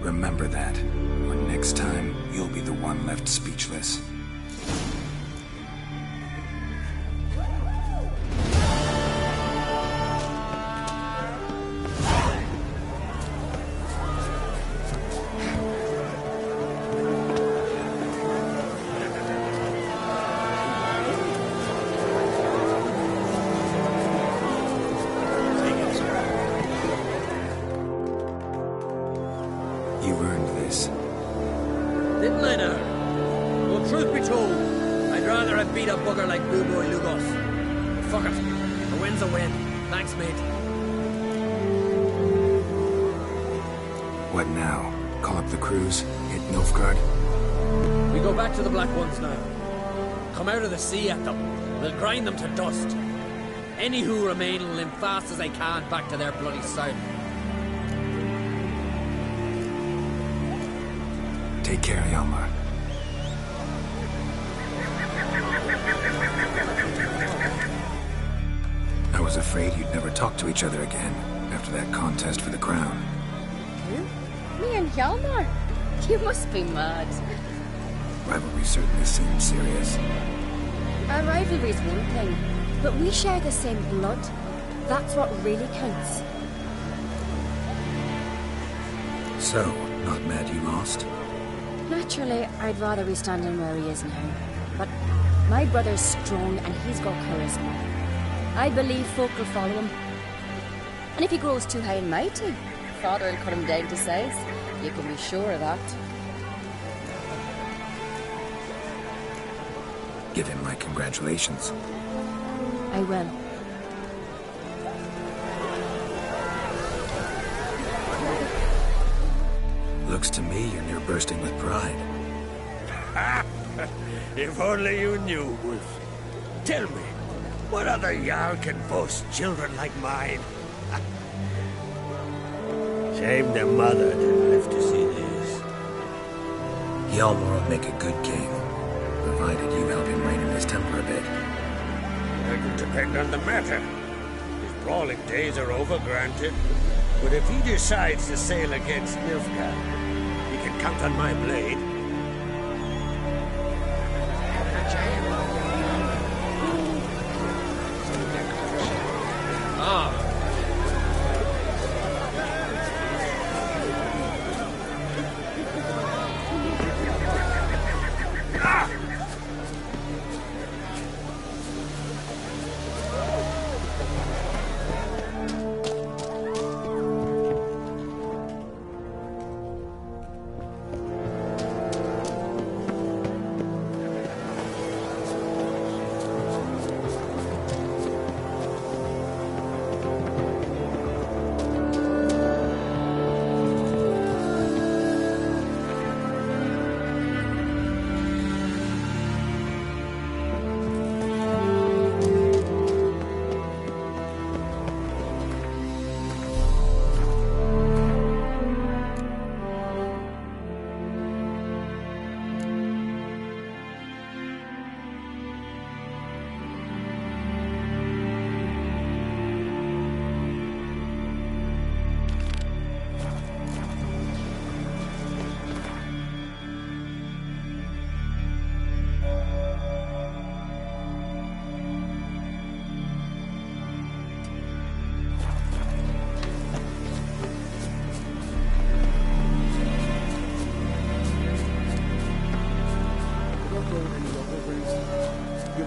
Remember that. Or next time, you'll be the one left speechless. You earned this. Didn't I now? Well, truth be told, I'd rather have beat a bugger like Blue Boy Lugos. But fuck it. A win's a win. Thanks, mate. What now? Call up the crews? Hit Nilfgaard? We go back to the Black Ones now. Come out of the sea at them. We'll grind them to dust. Any who remain will limp fast as they can back to their bloody south. Take care, Hjalmar. I was afraid you'd never talk to each other again after that contest for the crown. Me and Hjalmar? You must be mad. Rivalry certainly seems serious. Our rivalry's one thing, but we share the same blood. That's what really counts. So, not mad you lost? Naturally, I'd rather be standing where he is now. But my brother's strong and he's got charisma. I believe folk will follow him. And if he grows too high and mighty, Father will cut him down to size. You can be sure of that. Give him my congratulations. I will. Looks to me you're near bursting with pride. If only you knew, Wolf. Tell me, what other Jarl can boast children like mine? Shame the mother didn't live to see this. Hjalmar will make a good king, provided you help him rein in his temper a bit. It'll depend on the matter. His brawling days are over, granted. But if he decides to sail against Nilfgaard, he can count on my blade.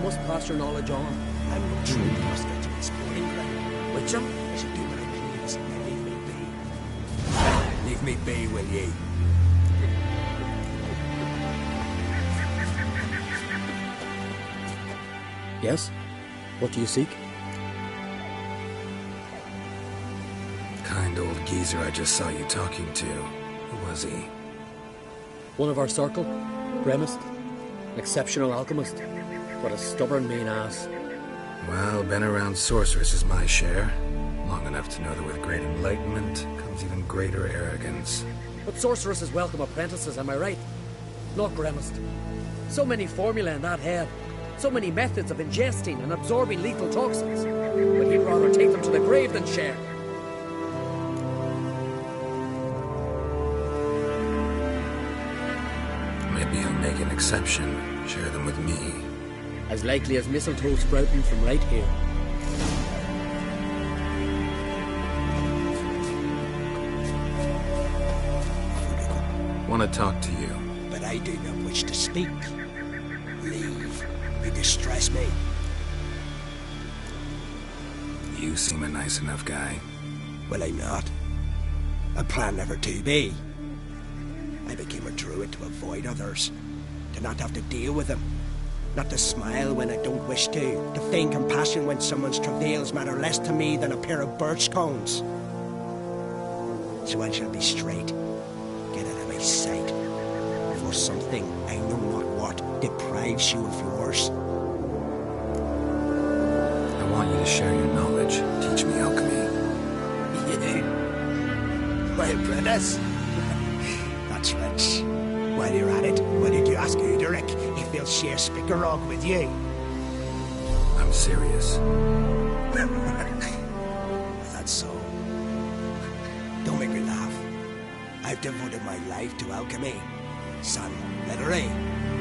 must pass your knowledge on. I'm no true master to his sporting ground. Witcher? I should do what I please, and leave me be. Leave me be, will ye? Yes? What do you seek? Kind old geezer I just saw you talking to. Who was he? One of our circle. Bremist. An exceptional alchemist. But a stubborn mean ass. Well, been around sorceress is my share. Long enough to know that with great enlightenment comes even greater arrogance. But sorceresses welcome apprentices, am I right? Not Bremist. So many formulae in that head. So many methods of ingesting and absorbing lethal toxins. But he'd rather take them to the grave than share. Maybe he'll make an exception. Share them with me. As likely as mistletoe sprouting from right here. Want to talk to you. But I do not wish to speak. Leave. You distress me. You seem a nice enough guy. Well, I'm not. I plan never to be. I became a druid to avoid others. To not have to deal with them. Not to smile when I don't wish to feign compassion when someone's travails matter less to me than a pair of birch cones. So I shall be straight. Get out of my sight. For something, I know not what, deprives you of yours. I want you to share your knowledge. Teach me alchemy. My apprentice? That's rich. While you're at it, why did you ask Uderic if he'll share Spickerog with you? I'm serious. That's so. Don't make me laugh. I've devoted my life to alchemy. Son, literally.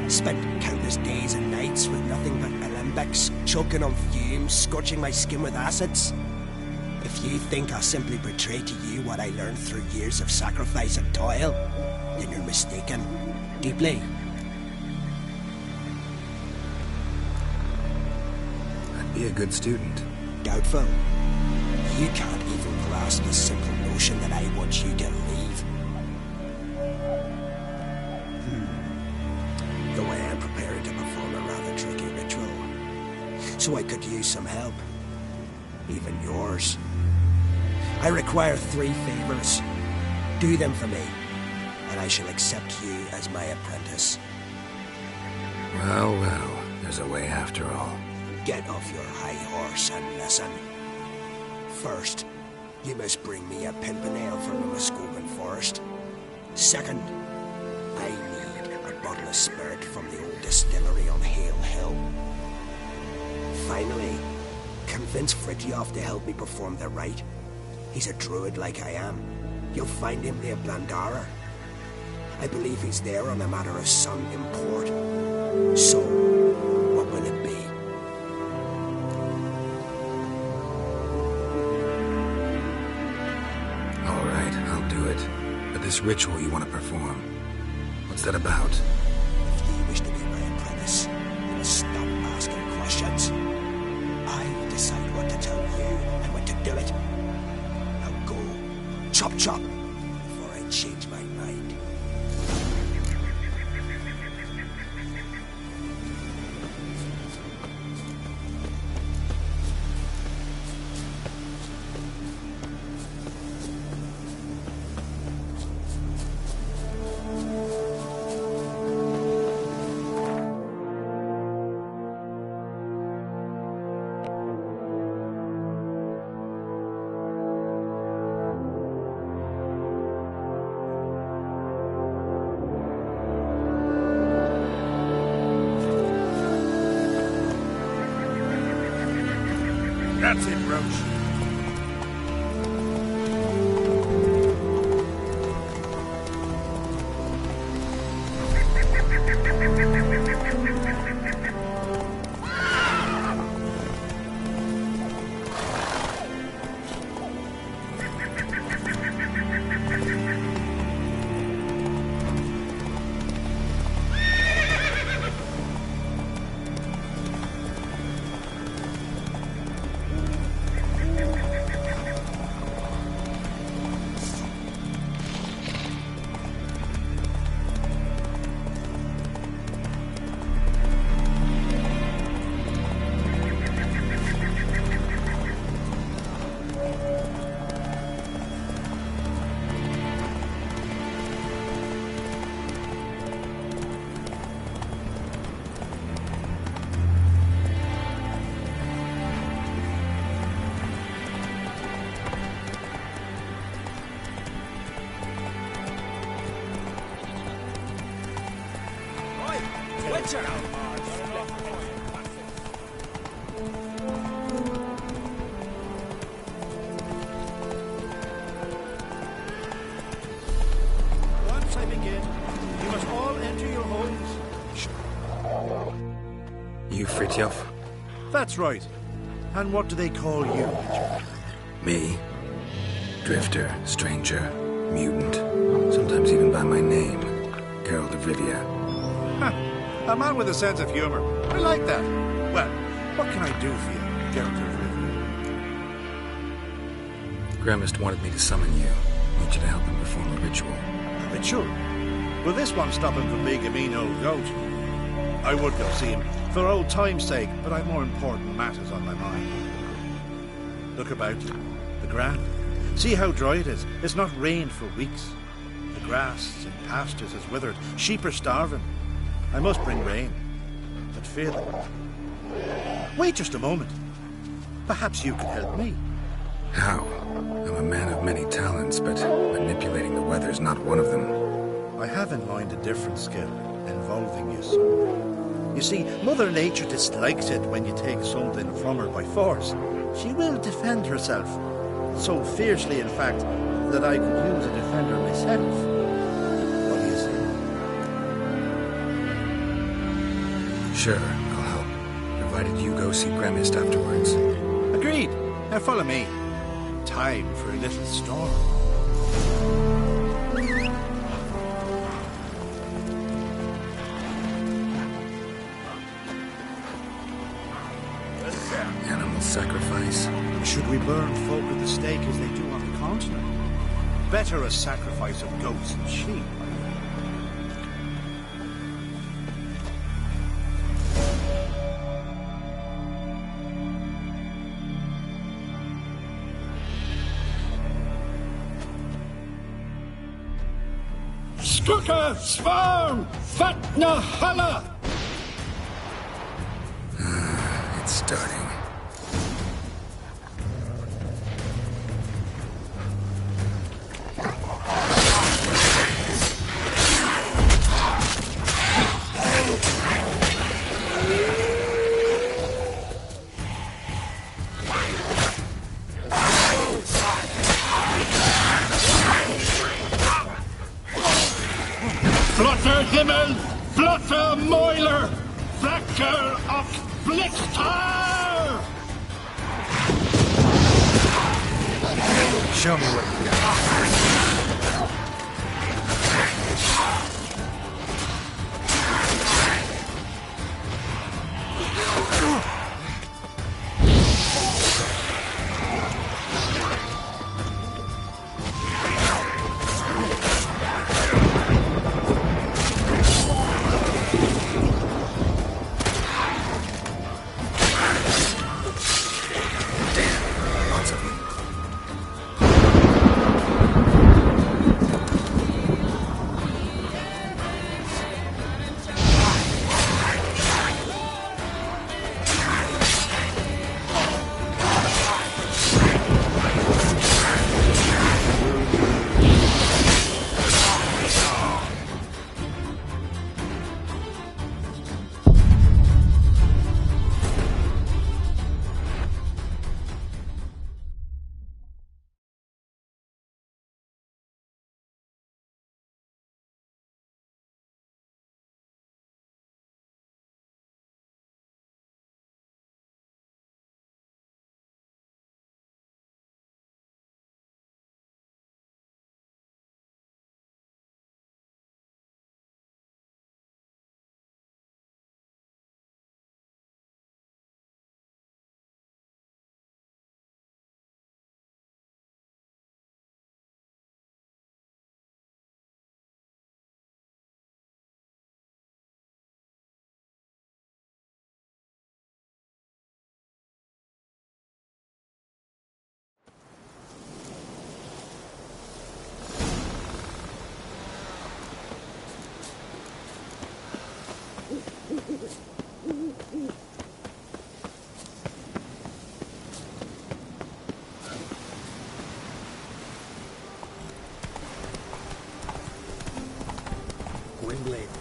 Spent countless days and nights with nothing but alembics, choking on fumes, scorching my skin with acids. If you think I'll simply betray to you what I learned through years of sacrifice and toil, then you're mistaken. Deeply. I'd be a good student. Doubtful. You can't even grasp the simple notion that I want you to leave. The way I'm preparing to perform a rather tricky ritual. So I could use some help. Even yours. I require 3 favors. Do them for me, and I shall accept you as my apprentice. Well, well, there's a way after all. Get off your high horse and listen. First, you must bring me a pimpernel from the Muscovan forest. Second, I need a bottle of spirit from the old distillery on Hale Hill. Finally, convince Fridtjof to help me perform the rite. He's a druid like I am. You'll find him near Blandara. I believe he's there on a matter of some import. So, what will it be? All right, I'll do it. But this ritual you want to perform, what's that about? If you wish to be my apprentice, you must stop asking questions. I'll decide what to tell you and when to do it. Now go, chop chop, before I change my mind. That's it, Roach. Fritjof. That's right. And what do they call you, Richard? Me? Drifter, stranger, mutant. Sometimes even by my name. Geralt of Rivia. Ha! A man with a sense of humor. I like that. Well, what can I do for you, Geralt of Rivia? Gremist wanted me to summon you. Need you to help him perform a ritual. A ritual? Will this one stop him from being a mean old goat? I would go see him, for old time's sake, but I've more important matters on my mind. Look about you. The ground. See how dry it is. It's not rained for weeks. The grass in pastures has withered. Sheep are starving. I must bring rain. But fear them. Wait just a moment. Perhaps you could help me. How? I'm a man of many talents, but manipulating the weather's not one of them. I have in mind a different skill, involving your sword. You see, Mother Nature dislikes it when you take something from her by force. She will defend herself. So fiercely, in fact, that I could use a defender myself. What do you say? Sure, I'll help. Provided you go see Gremist afterwards. Agreed. Now follow me. Time for a little storm. Animal sacrifice. Should we burn folk at the stake as they do on the continent? Better a sacrifice of goats and sheep. Skuka, Svarm, Fatna, Hala! It's starting. Flotter Himmel, Flotter Moiler, Flacker of Blitztar! Show me what you got. Gwynblade.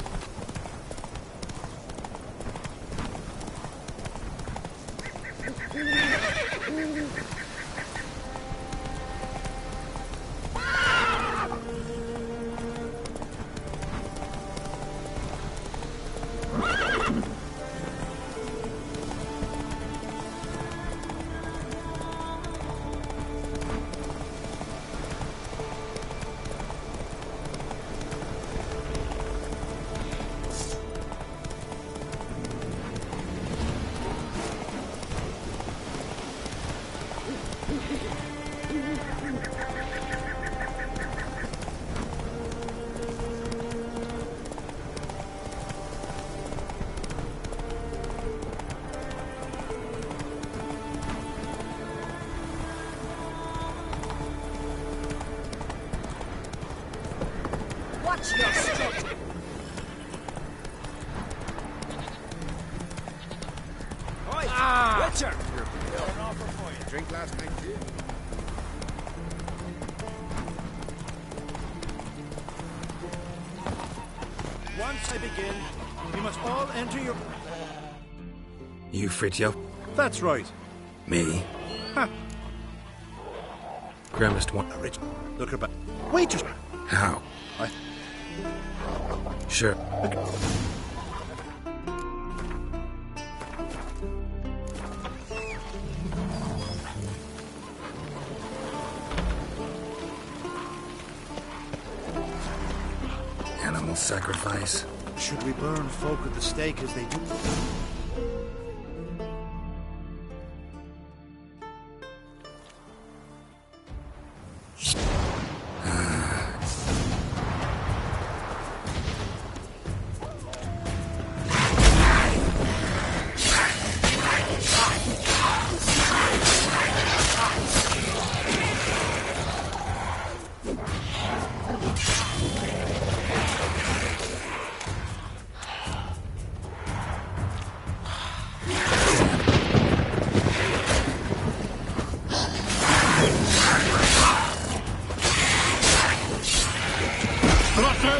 Witcher! An offer for you. Drink last night, too. Once I begin, you must all enter your... You, Fritjo? That's right. Me? Huh. Grimmest one. Rich. Look about. Wait just... How? Sure. Animal sacrifice. Should we burn folk at the stake as they do?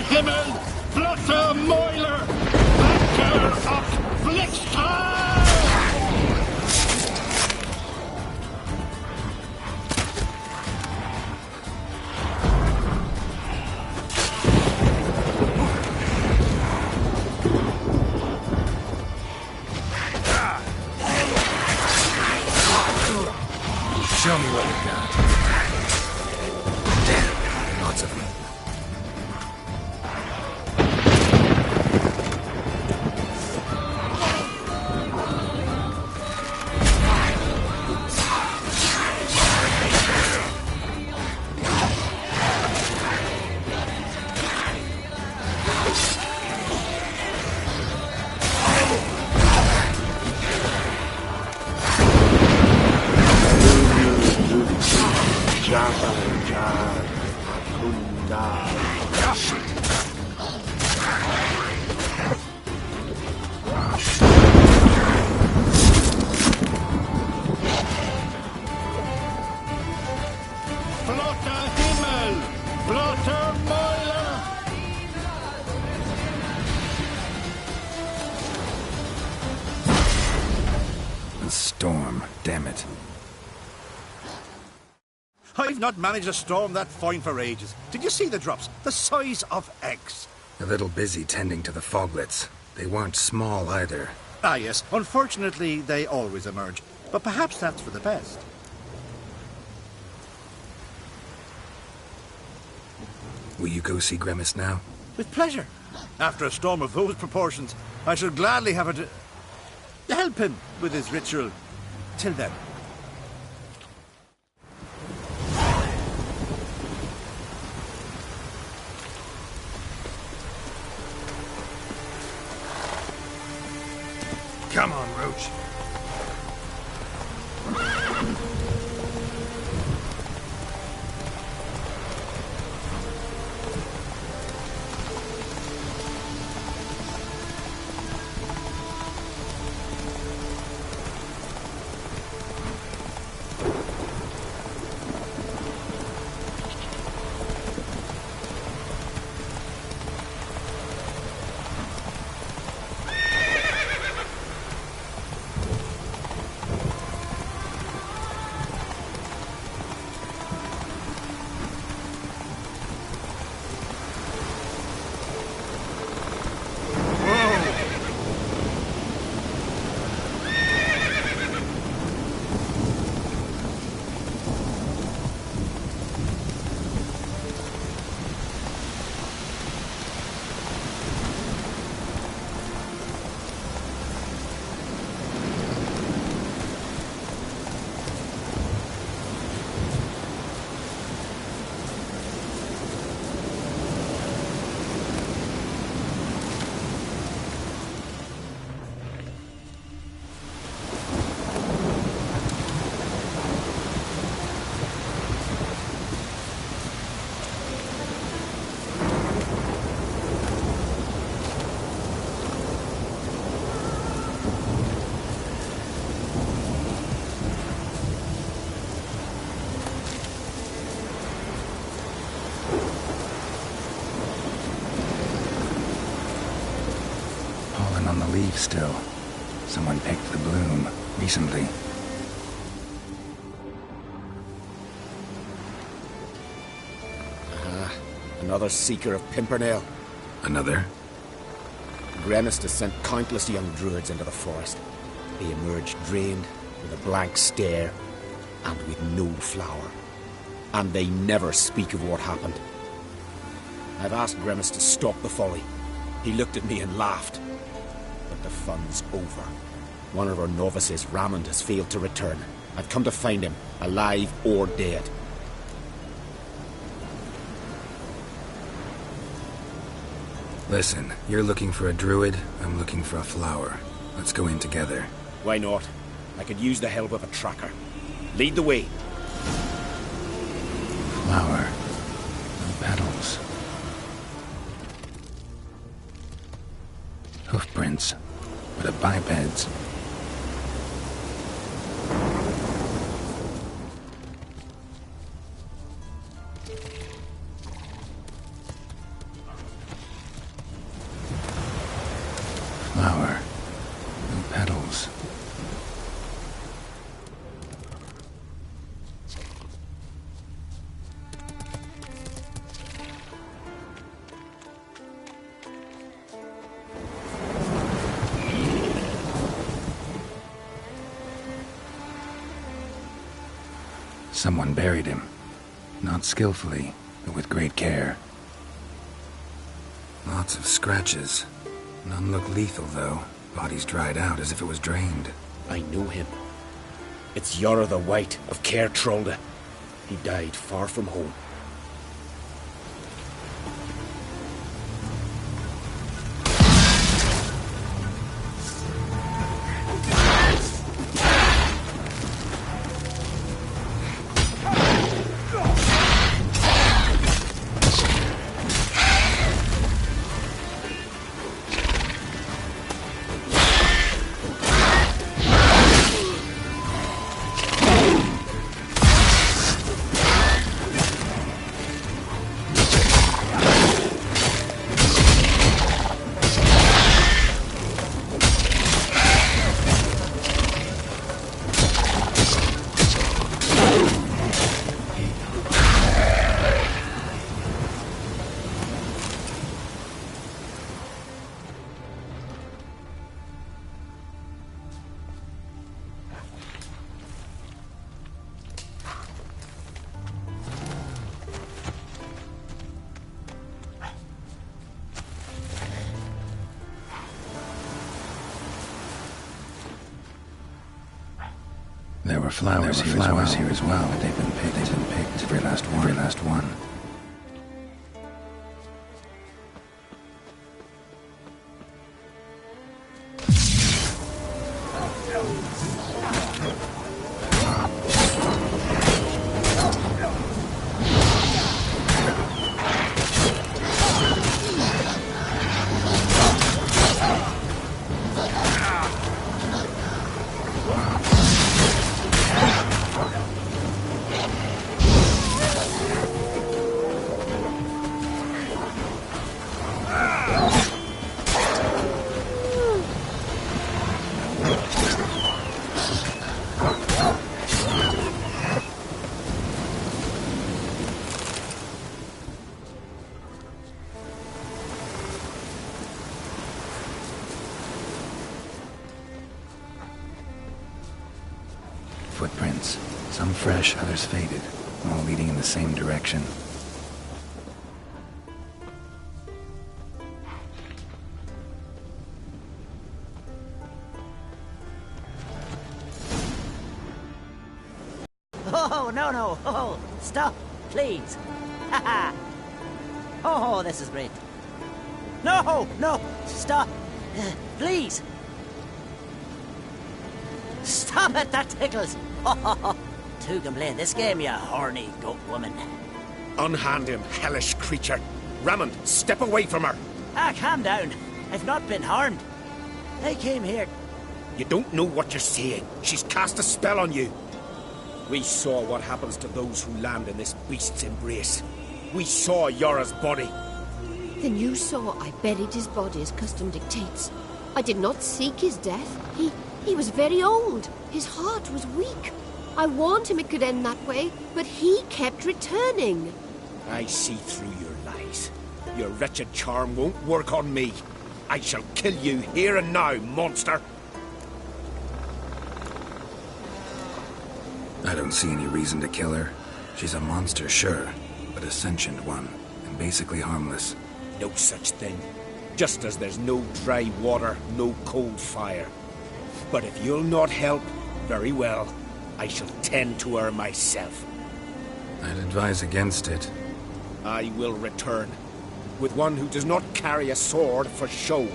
Himmel, blotte Mäuler, Wecker auf Blickstrahl! Show me what you got. Damn, lots of them. Storm, damn it. I've not managed to storm that fine for ages. Did you see the drops? The size of eggs. A little busy tending to the foglets. They weren't small either. Ah, yes. Unfortunately, they always emerge. But perhaps that's for the best. Will you go see Grimace now? With pleasure. After a storm of those proportions, I shall gladly have her to help him with his ritual. Till then. Come on, Roach. leaves still. Someone picked the bloom recently. Another seeker of Pimpernel. Another? Gremis has sent countless young druids into the forest. They emerge drained, with a blank stare, and with no flower. And they never speak of what happened. I've asked Gremis to stop the folly. He looked at me and laughed. But the fun's over. One of our novices, Ramond, has failed to return. I've come to find him, alive or dead. Listen, you're looking for a druid, I'm looking for a flower. Let's go in together. Why not? I could use the help of a tracker. Lead the way. Flower. No petals. Hoofprints. But a biped's. Flower. No petals. Someone buried him. Not skillfully, but with great care. Lots of scratches. None look lethal, though. Body's dried out as if it was drained. I know him. It's Yara the White of Caer Trolda. He died far from home. There were flowers here as well, but they've been picked. Every last one. Footprints. Some fresh, others faded, all leading in the same direction. Oh, no. Oh, stop, please. Haha. Oh, this is great. No, stop. Please. Stop it, that tickles. Two can play this game, you horny goat woman. Unhand him, hellish creature. Ramond, step away from her. Calm down. I've not been harmed. I came here. You don't know what you're saying. She's cast a spell on you. We saw what happens to those who land in this beast's embrace. We saw Yara's body. Then you saw I buried his body as custom dictates. I did not seek his death. He was very old. His heart was weak. I warned him it could end that way, but he kept returning. I see through your lies. Your wretched charm won't work on me. I shall kill you here and now, monster! I don't see any reason to kill her. She's a monster, sure, but a sentient one, and basically harmless. No such thing. Just as there's no dry water, no cold fire. But if you'll not help, very well. I shall tend to her myself. I'd advise against it. I will return, with one who does not carry a sword for show.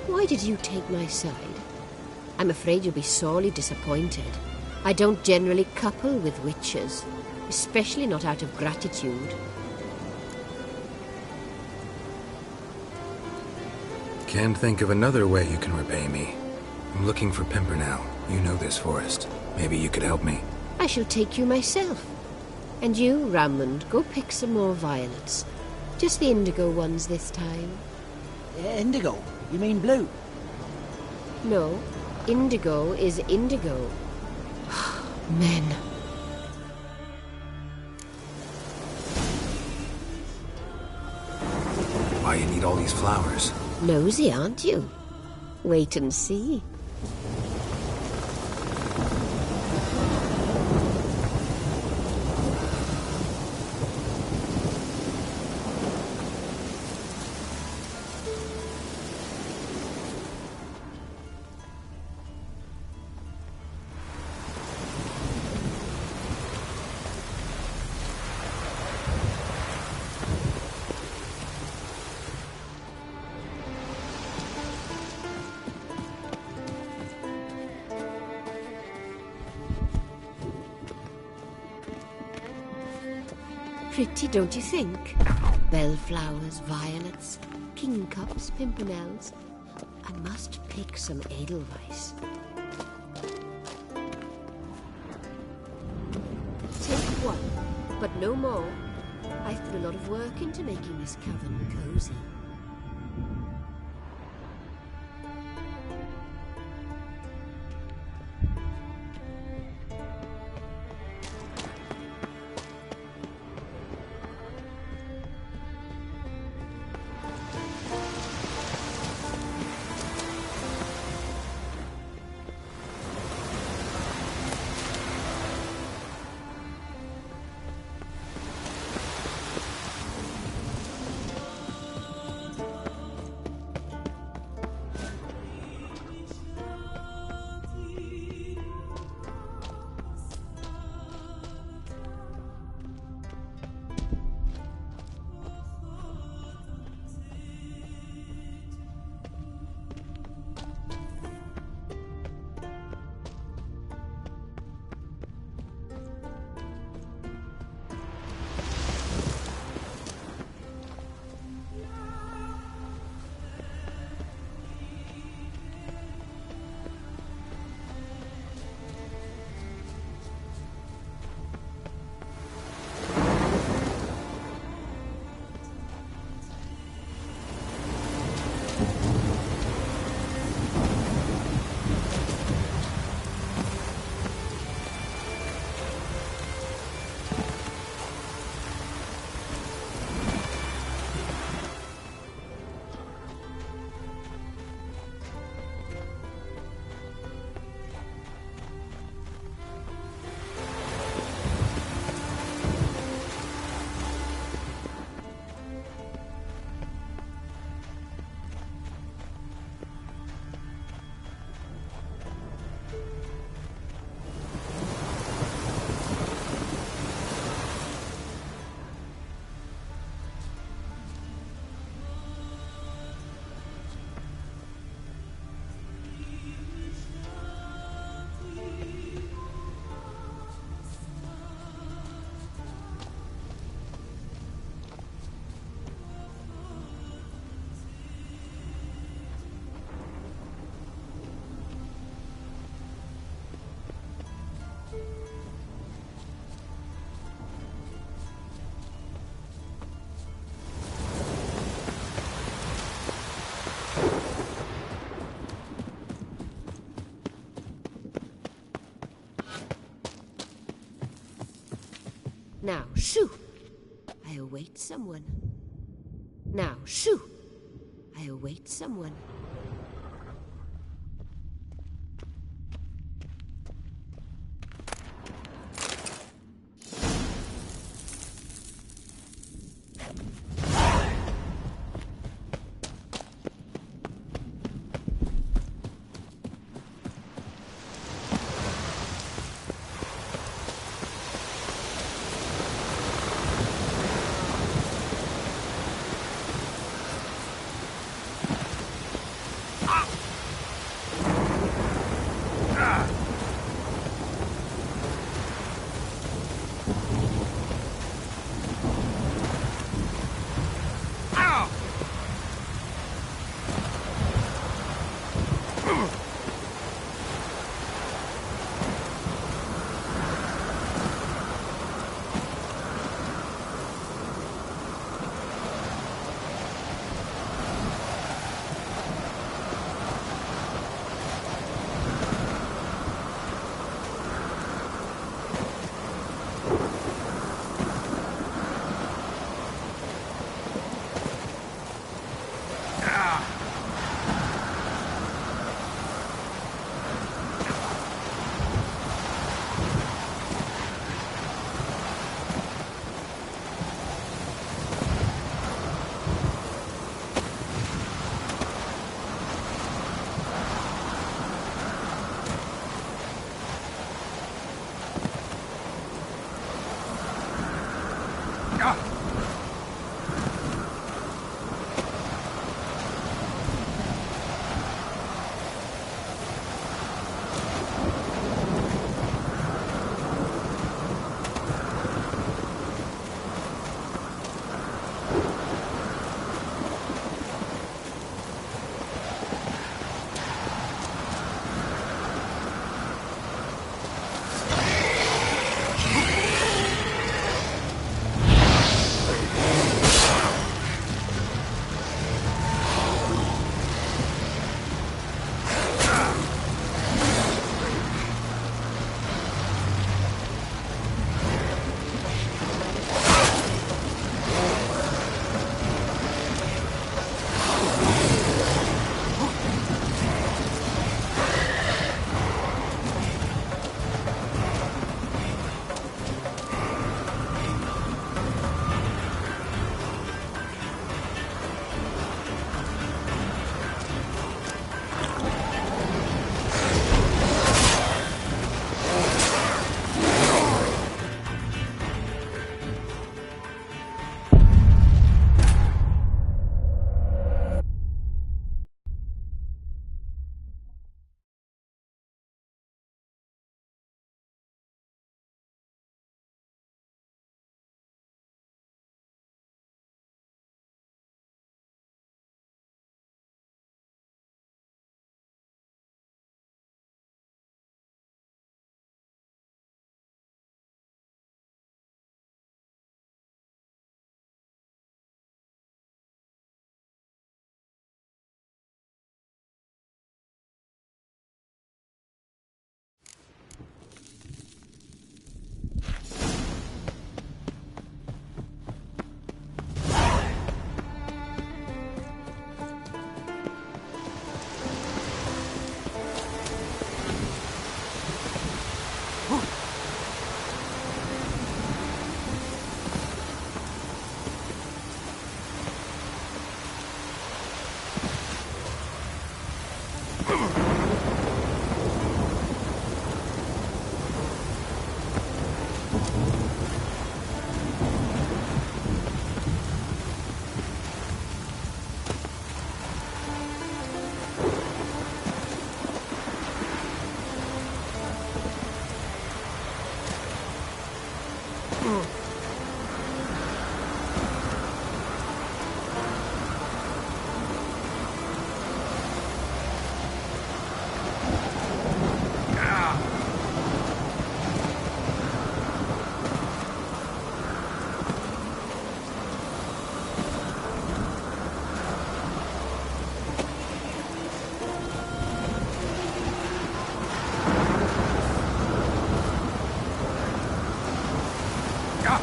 Why did you take my side? I'm afraid you'll be sorely disappointed. I don't generally couple with witches, especially not out of gratitude. Can't think of another way you can repay me. I'm looking for Pimpernel. You know this forest. Maybe you could help me. I shall take you myself. And you, Ramond, go pick some more violets. Just the indigo ones this time. Indigo? You mean blue? No, indigo is indigo. Men. Why you need all these flowers? Nosy, aren't you? Wait and see. Pretty, don't you think? Bellflowers, violets, kingcups, pimpernels. I must pick some edelweiss. Take one, but no more. I've put a lot of work into making this coven cozy. Now, shoo! I await someone. Now, shoo! I await someone. Yeah.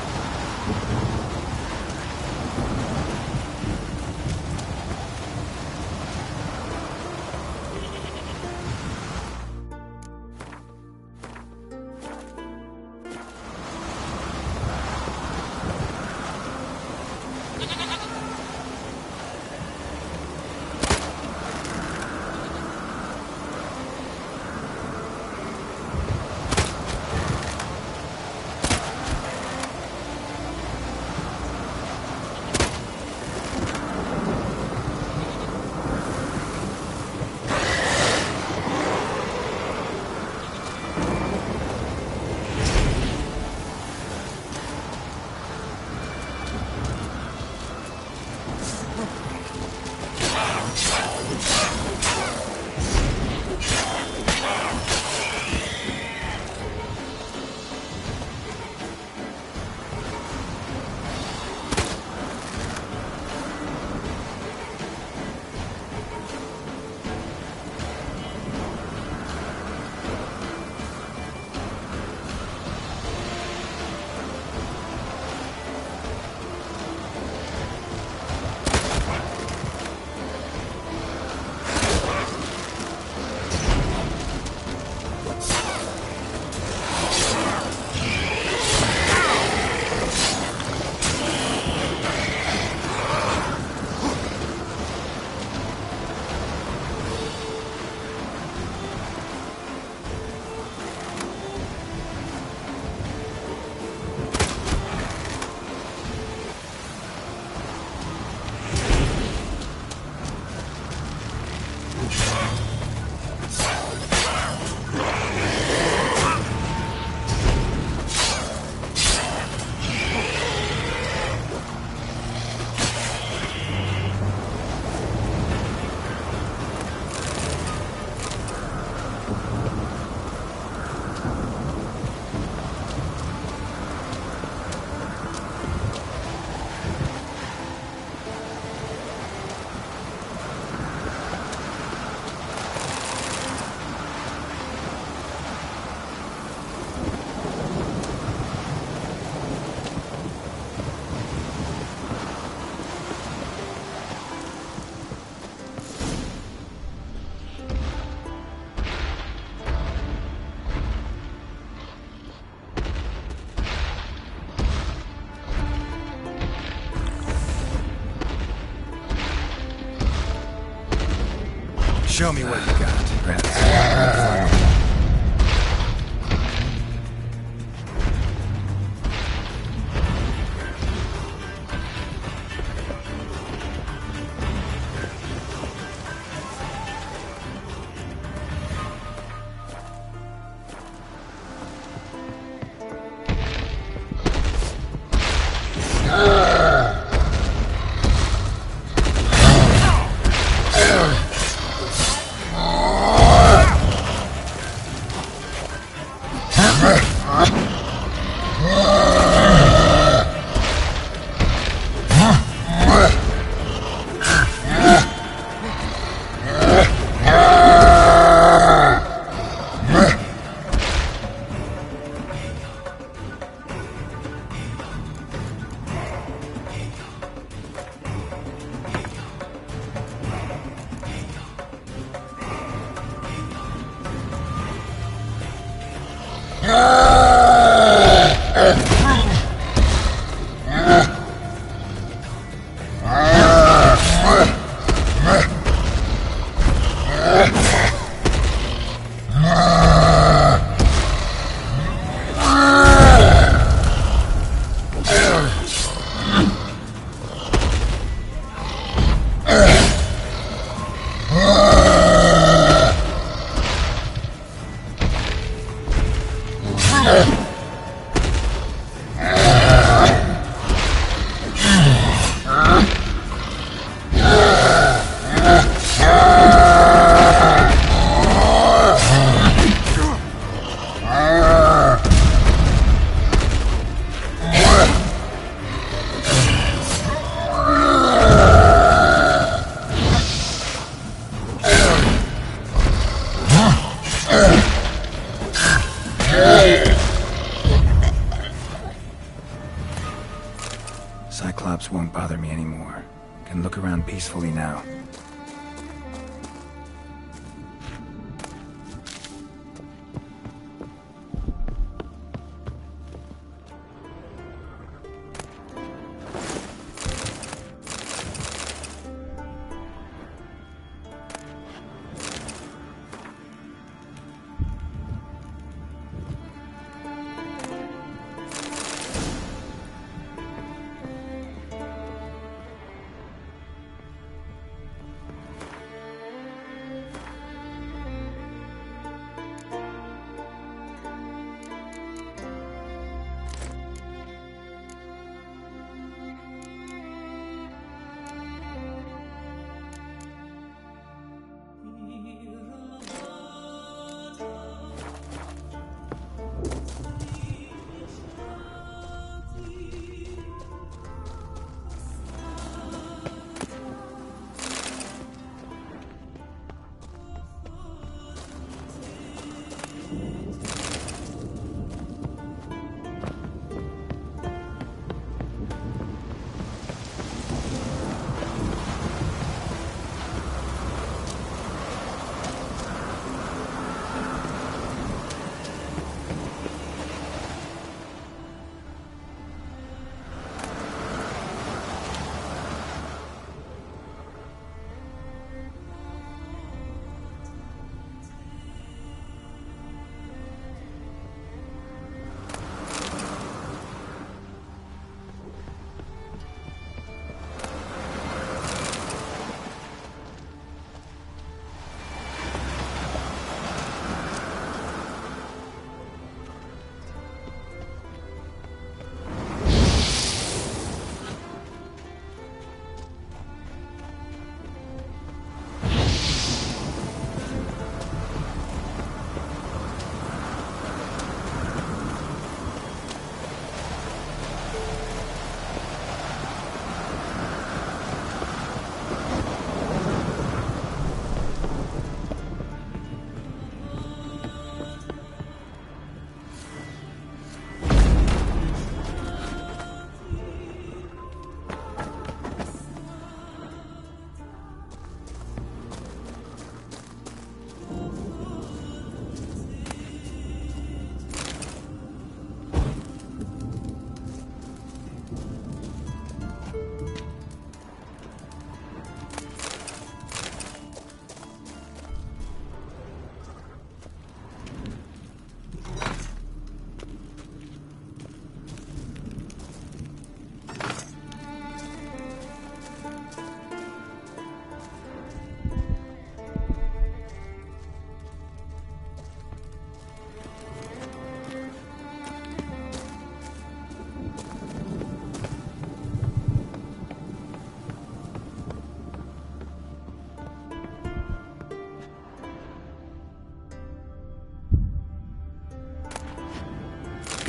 Show me what you got, Rats. Cyclops won't bother me anymore. Can look around peacefully now.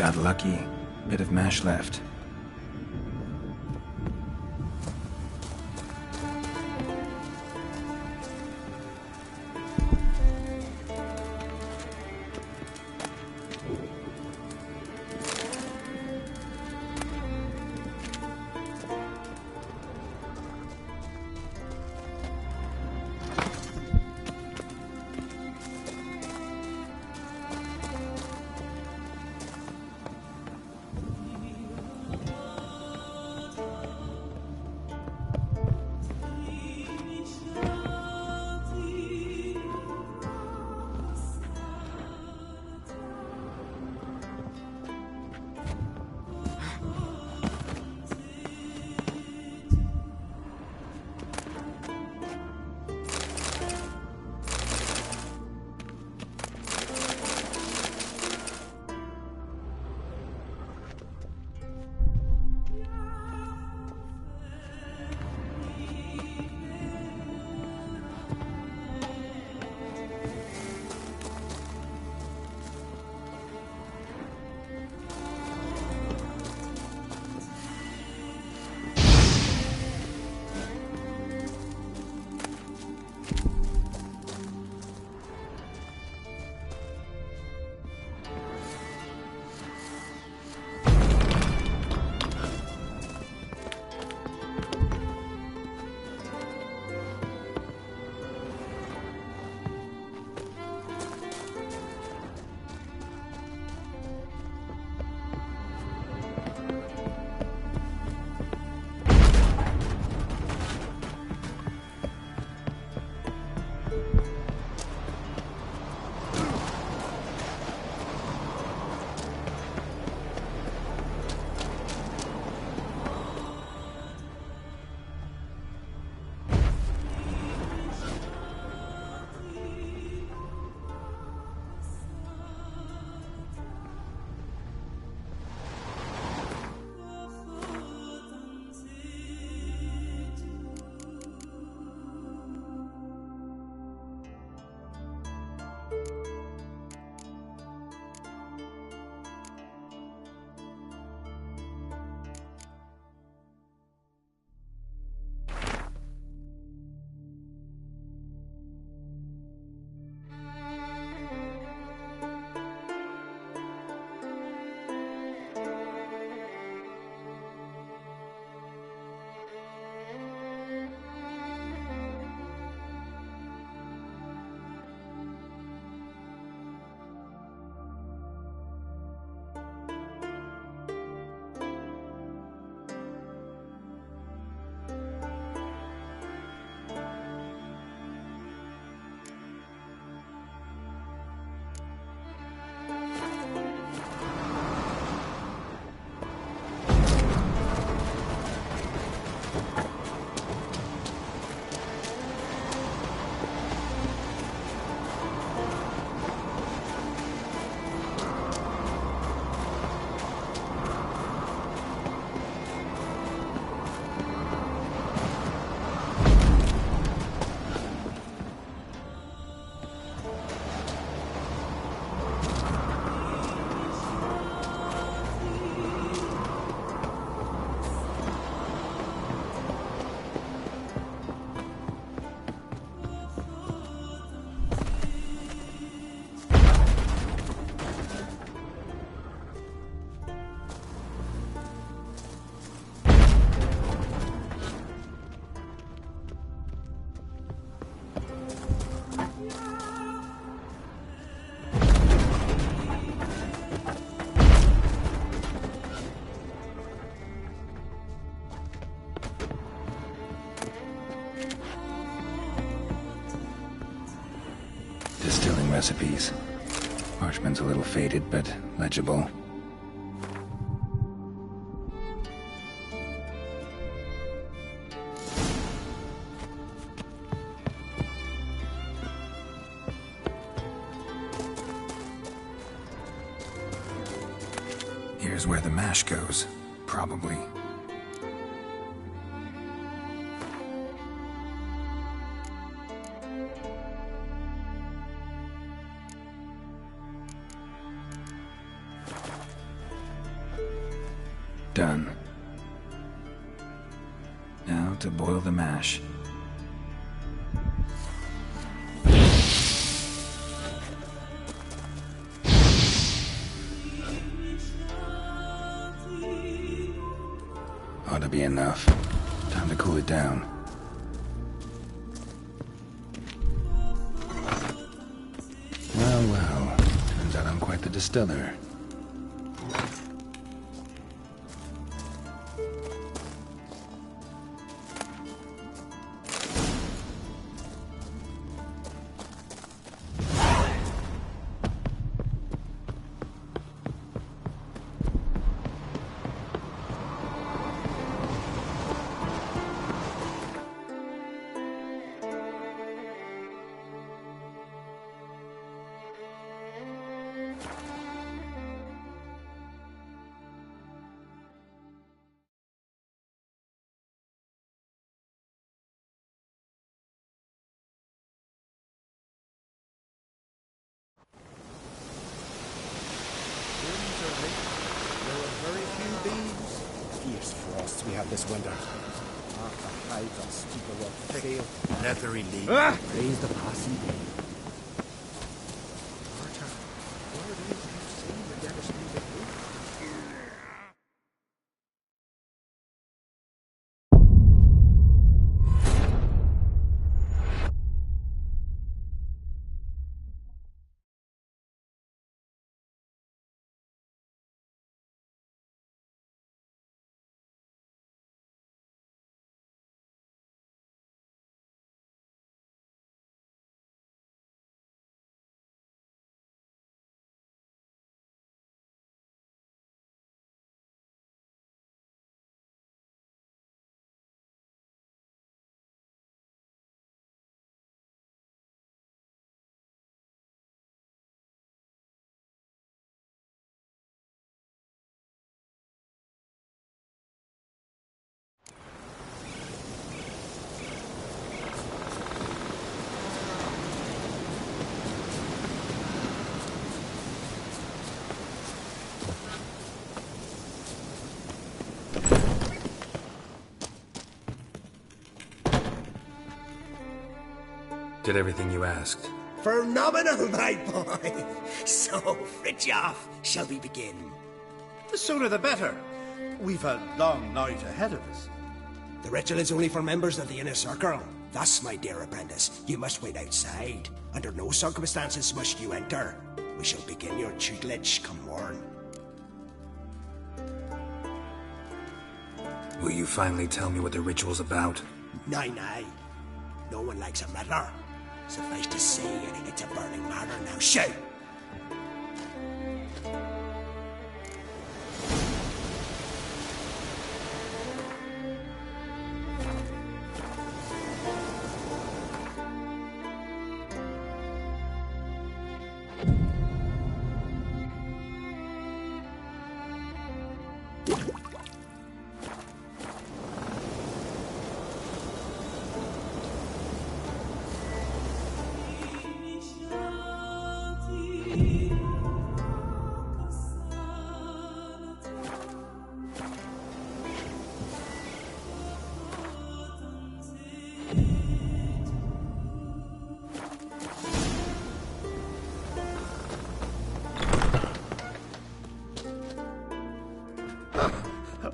Got lucky. Bit of mash left. Distilling recipes. Parchment's a little faded, but legible. Here's where the mash goes, probably. Done. Now to boil the mash. Ought to be enough. Time to cool it down. Well, well. Turns out I'm quite the distiller. Fierce frosts we had this winter. Half the hides on steeper rock fail. Leathery leaf. Praise the passing day. Did everything you asked. Phenomenal, my boy. So, Fritjof, shall we begin? The sooner the better. We've a long night ahead of us. The ritual is only for members of the inner circle. Thus, my dear apprentice, you must wait outside. Under no circumstances must you enter. We shall begin your tutelage come morn. Will you finally tell me what the ritual's about? Nay. No one likes a meddler. Suffice to say, it's a burning matter now. Shout!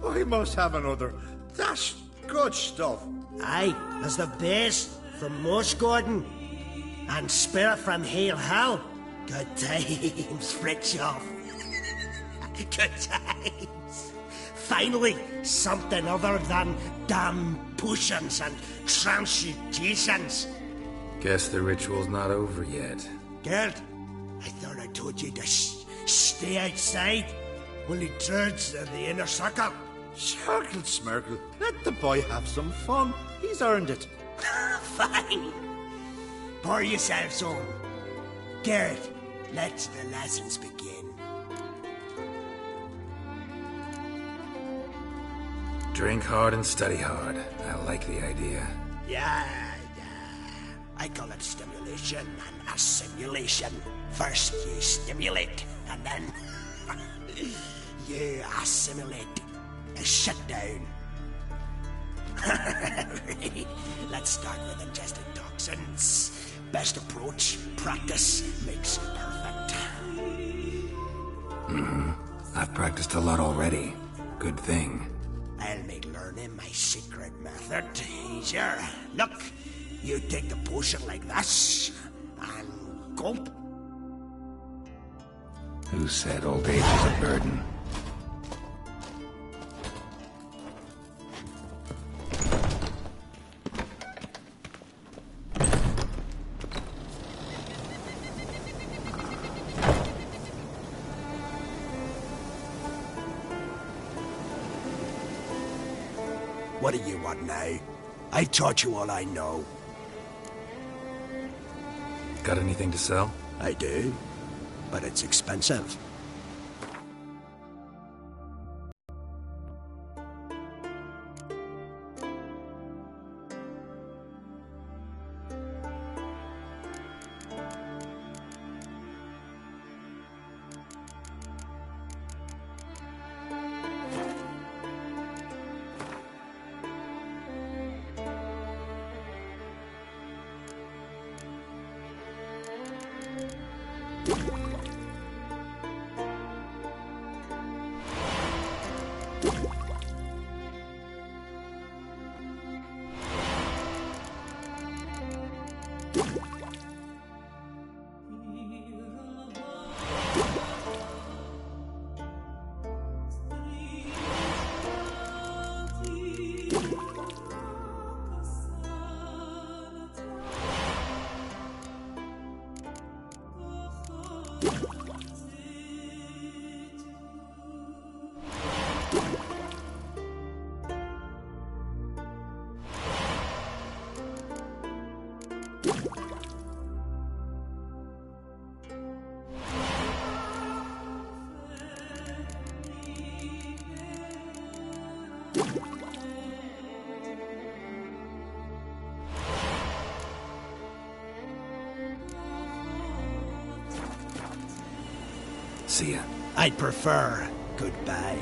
I must have another. That's good stuff. Aye, as the best from Moss Garden and Spirit from Hale Hell. Good times, Fritjof. Good times. Finally, something other than damn potions and transmutations. Guess the ritual's not over yet. Gerd, I thought I told you to stay outside. Only dreads of the inner circle. Circle, Smirkle. Let the boy have some fun. He's earned it. Fine. Pour yourselves on. Gerd, let the lessons begin. Drink hard and study hard. I like the idea. Yeah. I call it stimulation and assimilation. First you stimulate, and then you assimilate. sit down. Let's start with ingested toxins. Best approach, practice makes perfect. I've practiced a lot already. Good thing. I'll make learning my secret method easier. Look, you take the potion like this, and gulp. Who said old age is a burden? What do you want now? I taught you all I know. Got anything to sell? I do, but it's expensive. See ya. I'd prefer goodbye.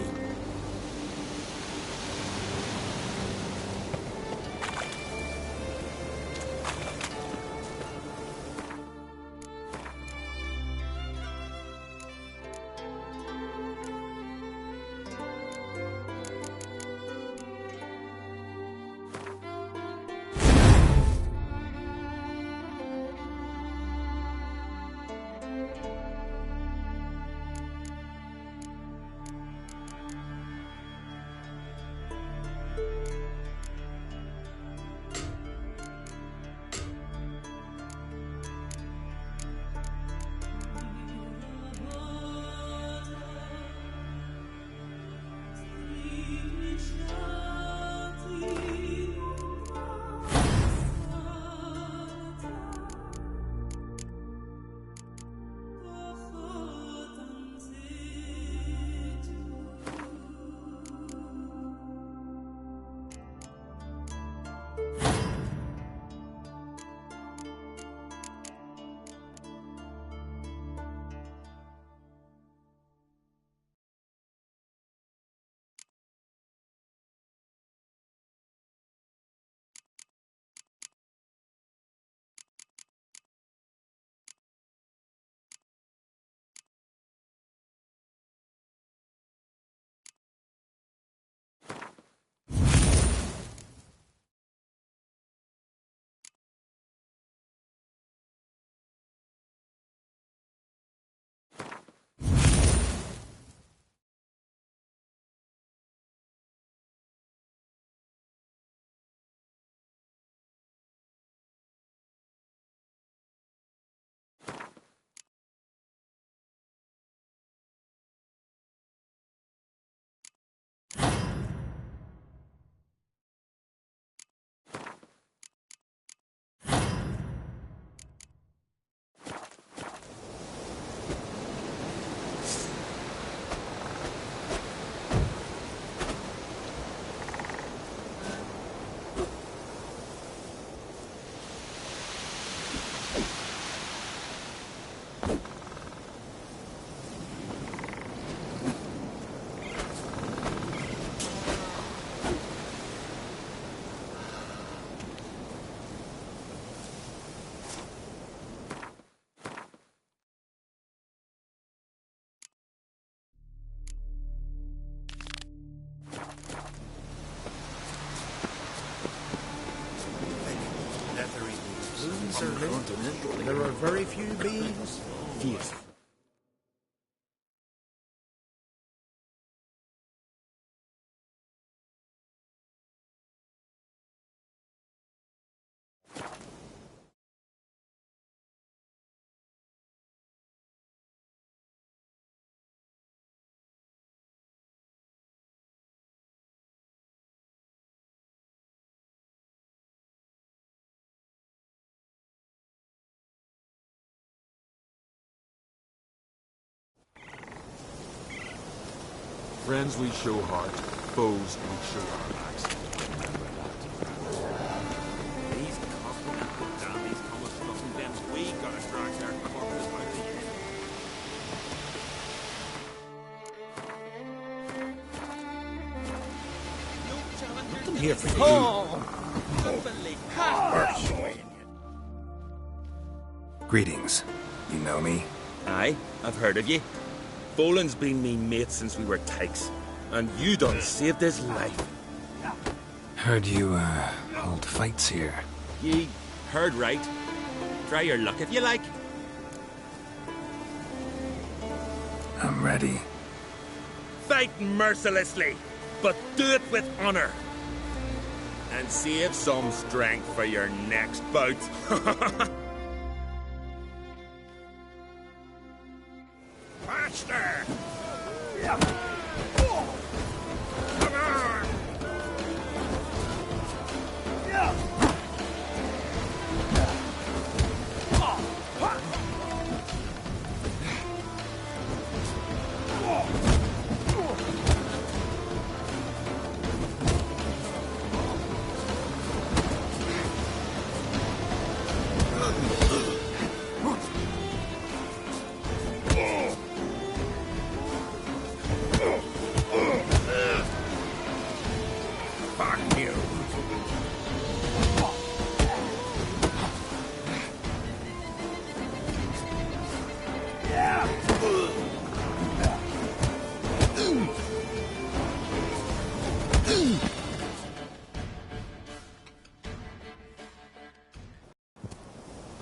There are very few beings. Few. Friends we show heart, foes we show our backs. Remember that. These cockmen put down these comers nothing them we gotta drag their corpses out the end. Nothing here for you. Greetings. You know me? Aye, I've heard of ye. Boland's been me mate since we were tykes, and you done saved his life. Heard you, hold fights here. Ye heard right. Try your luck if you like. I'm ready. Fight mercilessly, but do it with honor. And save some strength for your next bout. Faster!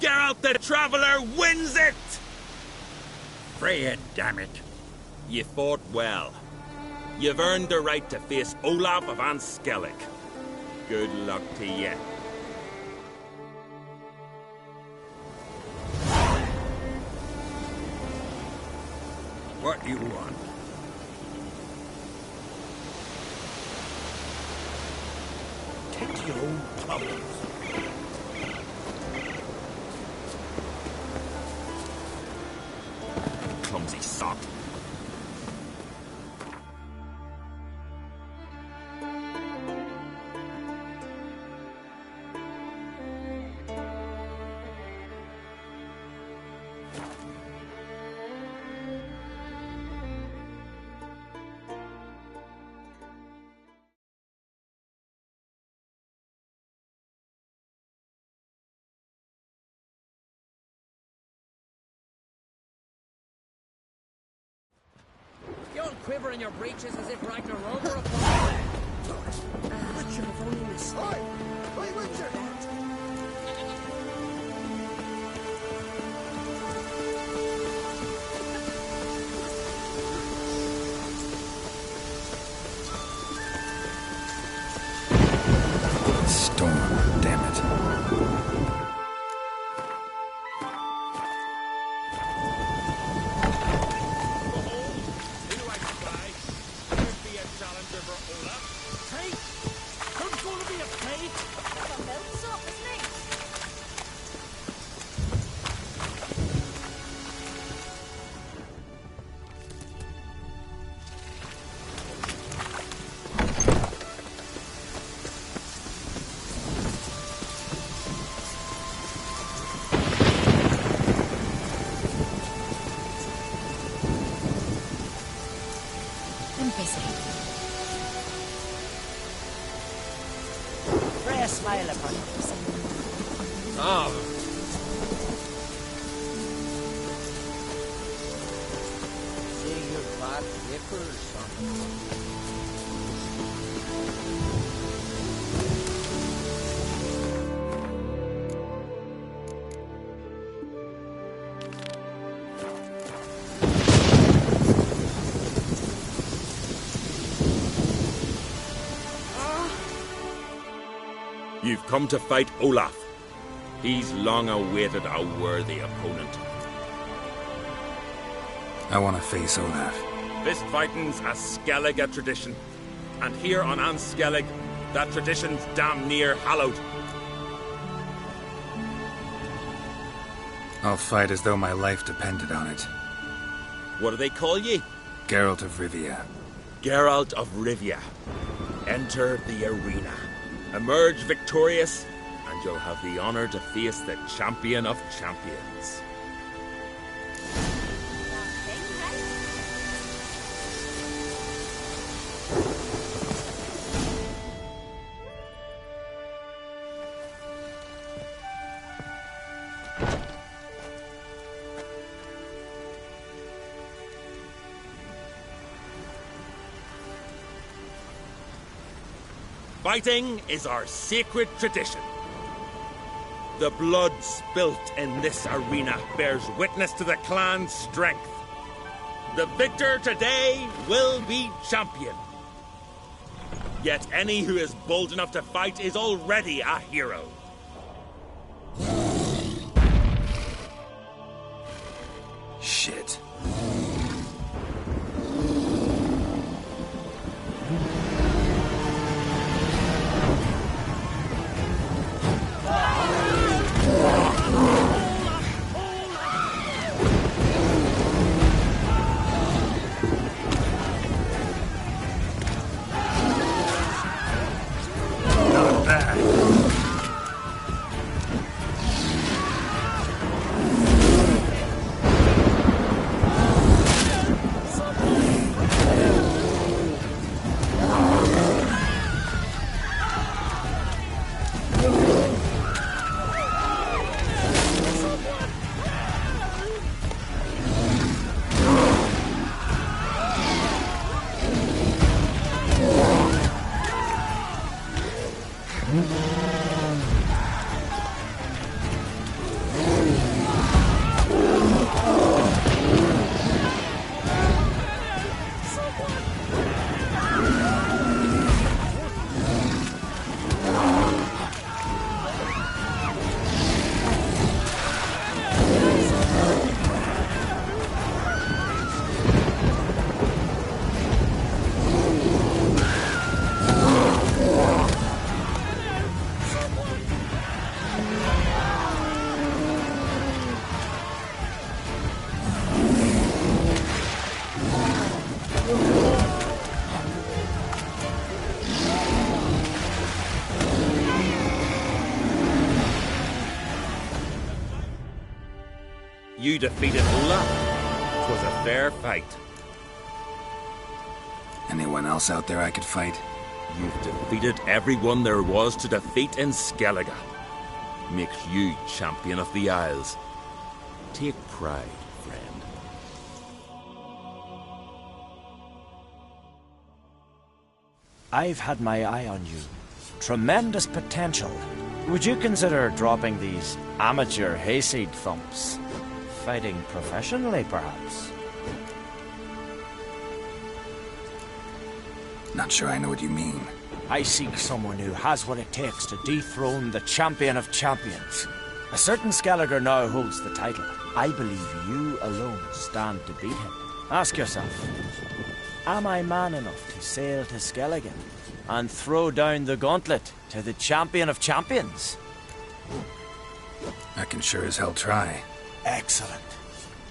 Geralt the Traveller wins it! Freya, damn it. You fought well. You've earned the right to face Olaf of Anskellig. Good luck to you. What do you want? Tend to your own problems. Clumsy sot. You all quiver in your breeches as if Ragnarok were upon you. Richard, if only this. Oi, Richard! Storm, damn it. Freya, smile upon you. Oh. Say your bad liquor, son. You've come to fight Olaf. He's long awaited a worthy opponent. I want to face Olaf. Fist fighting's a Skellige tradition. And here on Skellig, that tradition's damn near hallowed. I'll fight as though my life depended on it. What do they call ye? Geralt of Rivia. Geralt of Rivia. Enter the arena. Emerge victorious, and you'll have the honor to face the champion of champions. Fighting is our sacred tradition. The blood spilt in this arena bears witness to the clan's strength. The victor today will be champion. Yet any who is bold enough to fight is already a hero. Shit. You defeated Olaf. 'Twas a fair fight. Anyone else out there I could fight? You've defeated everyone there was to defeat in Skellige. Makes you champion of the Isles. Take pride, friend. I've had my eye on you. Tremendous potential. Would you consider dropping these amateur hayseed thumps? Fighting professionally, perhaps? Not sure I know what you mean. I seek someone who has what it takes to dethrone the champion of champions. A certain Skelliger now holds the title. I believe you alone stand to beat him. Ask yourself, am I man enough to sail to Skellige and throw down the gauntlet to the champion of champions? I can sure as hell try. Excellent.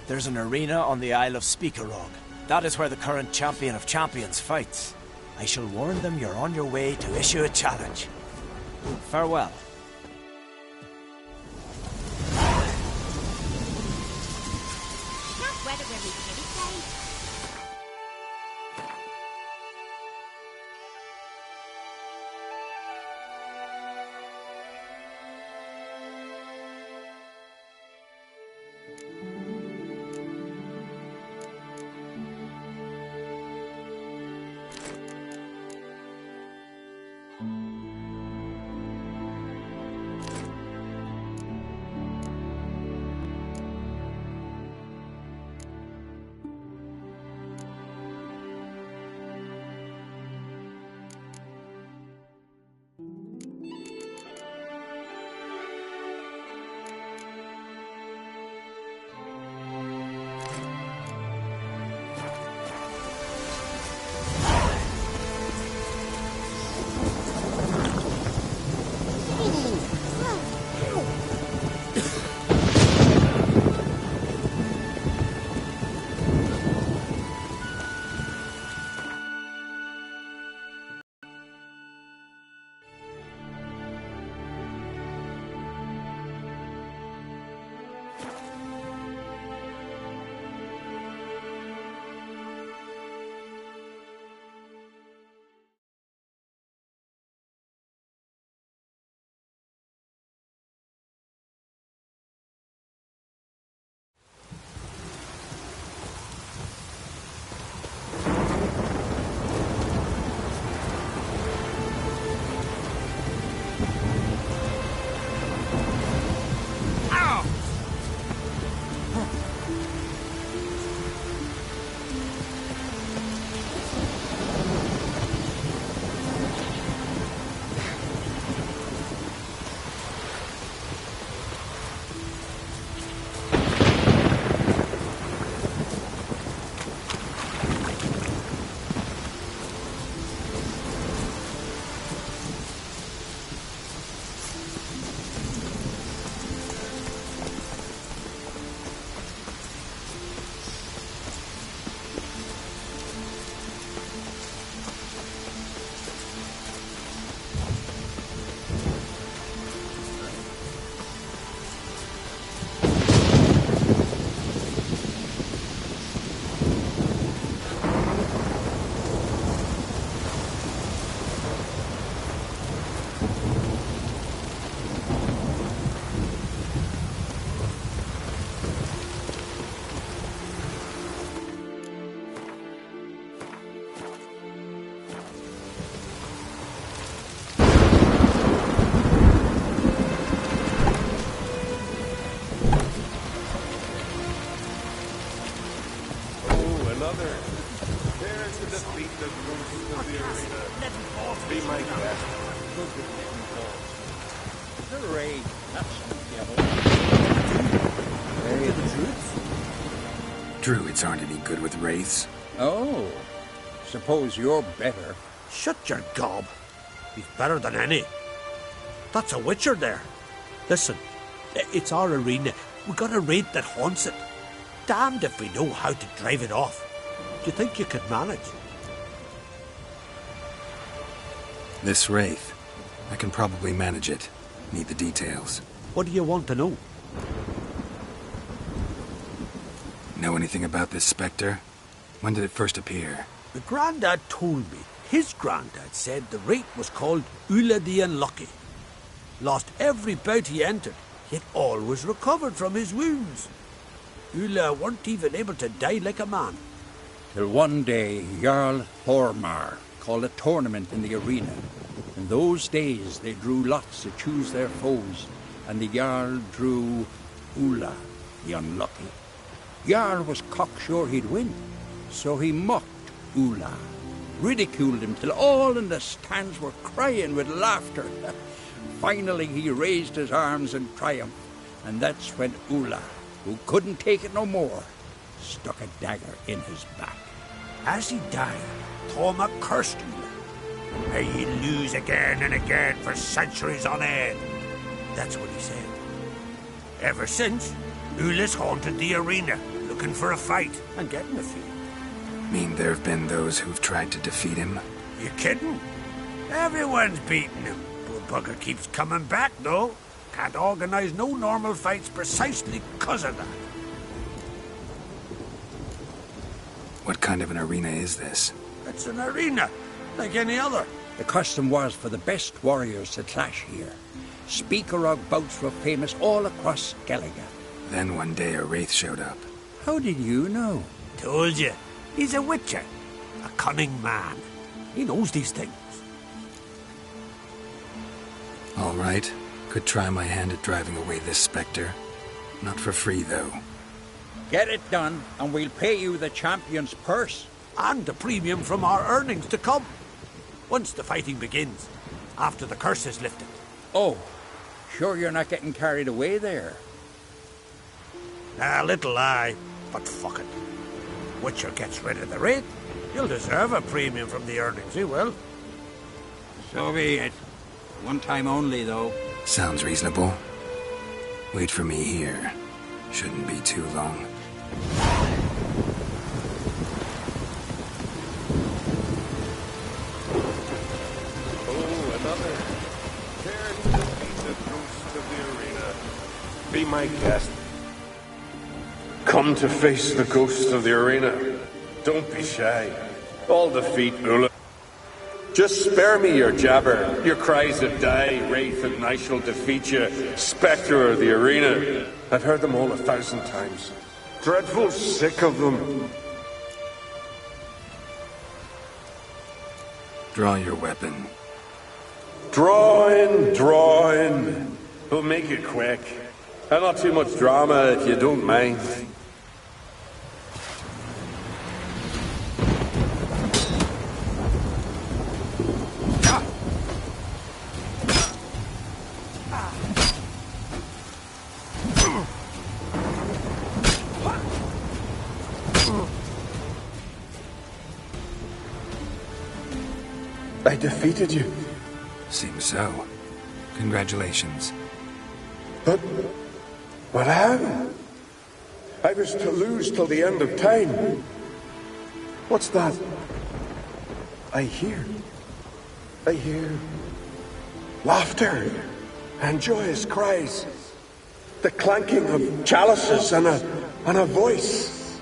There's an arena on the Isle of Speakerog. That is where the current champion of champions fights. I shall warn them you're on your way to issue a challenge. Farewell. That weather will be pretty fine. Be my guest. Hooray! That's Druids aren't any good with wraiths. Oh, suppose you're better. Shut your gob. He's better than any. That's a witcher there. Listen, it's our arena. We got a wraith that haunts it. Damned if we know how to drive it off. Do you think you could manage? This wraith. I can probably manage it. Need the details. What do you want to know? Know anything about this spectre? When did it first appear? The Grandad told me his granddad said the wraith was called Ulla the Unlucky. Lost every bout he entered, yet always recovered from his wounds. Ulla weren't even able to die like a man. Till one day, Jarl Thormar called a tournament in the arena. In those days, they drew lots to choose their foes, and the Jarl drew Ulla the Unlucky. Jarl was cocksure he'd win, so he mocked Ulla, ridiculed him till all in the stands were crying with laughter. Finally, he raised his arms in triumph, and that's when Ulla, who couldn't take it no more, stuck a dagger in his back. As he died, Thorma cursed Ulla. May he lose again and again for centuries on end. That's what he said. Ever since, Ulla's haunted the arena, looking for a fight and getting a few. Mean there have been those who've tried to defeat him? You kidding? Everyone's beating him. Poor bugger keeps coming back, though. Can't organize no normal fights precisely because of that. What kind of an arena is this? It's an arena, like any other. The custom was for the best warriors to clash here. Speakerog bouts were famous all across Skellige. Then one day a wraith showed up. How did you know? Told you. He's a witcher. A cunning man. He knows these things. All right. Could try my hand at driving away this spectre. Not for free, though. Get it done, and we'll pay you the champion's purse. And the premium from our earnings to come. Once the fighting begins. After the curse is lifted. Oh, sure you're not getting carried away there? A little lie, but fuck it. Witcher gets rid of the wraith. You'll deserve a premium from the earnings, he will. So be it. One time only, though. Sounds reasonable. Wait for me here. Shouldn't be too long. Oh, another. Care to defeat the ghost of the arena. Be my guest. Come to face the ghost of the arena. Don't be shy. I'll defeat Ulla. Just spare me your jabber, your cries of die, wraith, and I shall defeat you, spectre of the arena. I've heard them all 1,000 times. Dreadful sick of them. Draw your weapon. Draw in, draw in. We'll make it quick. And not too much drama if you don't mind. I defeated you. Seems so. Congratulations. But how? I was to lose till the end of time. What's that? I hear laughter and joyous cries. The clanking of chalices and a voice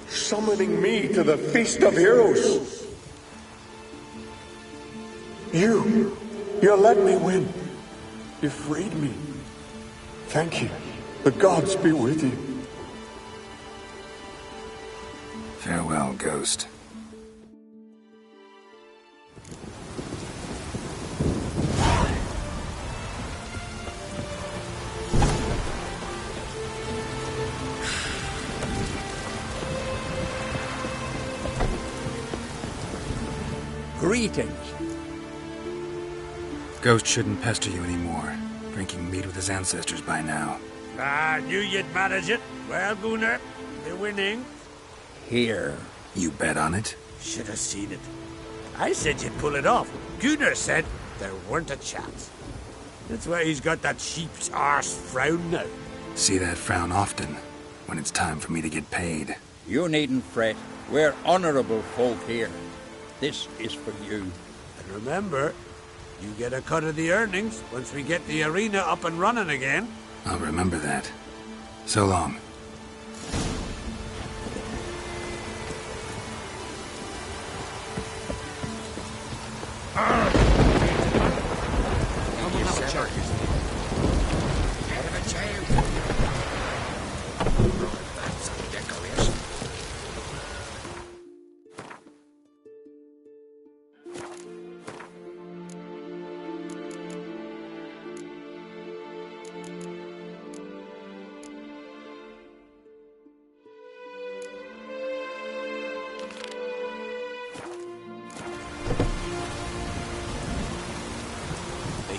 summoning me to the feast of heroes. You let me win. You freed me. Thank you. The gods be with you. Farewell, Ghost. Greetings. Ghost shouldn't pester you anymore. Drinking meat with his ancestors by now. I knew you'd manage it. Well, Gunnar, you're winning. Here. You bet on it? Should have seen it. I said you'd pull it off. Gunnar said there weren't a chance. That's why he's got that sheep's arse frown now. See that frown often, when it's time for me to get paid. You needn't fret. We're honourable folk here. This is for you. And remember, you get a cut of the earnings once we get the arena up and running again. I'll remember that. So long.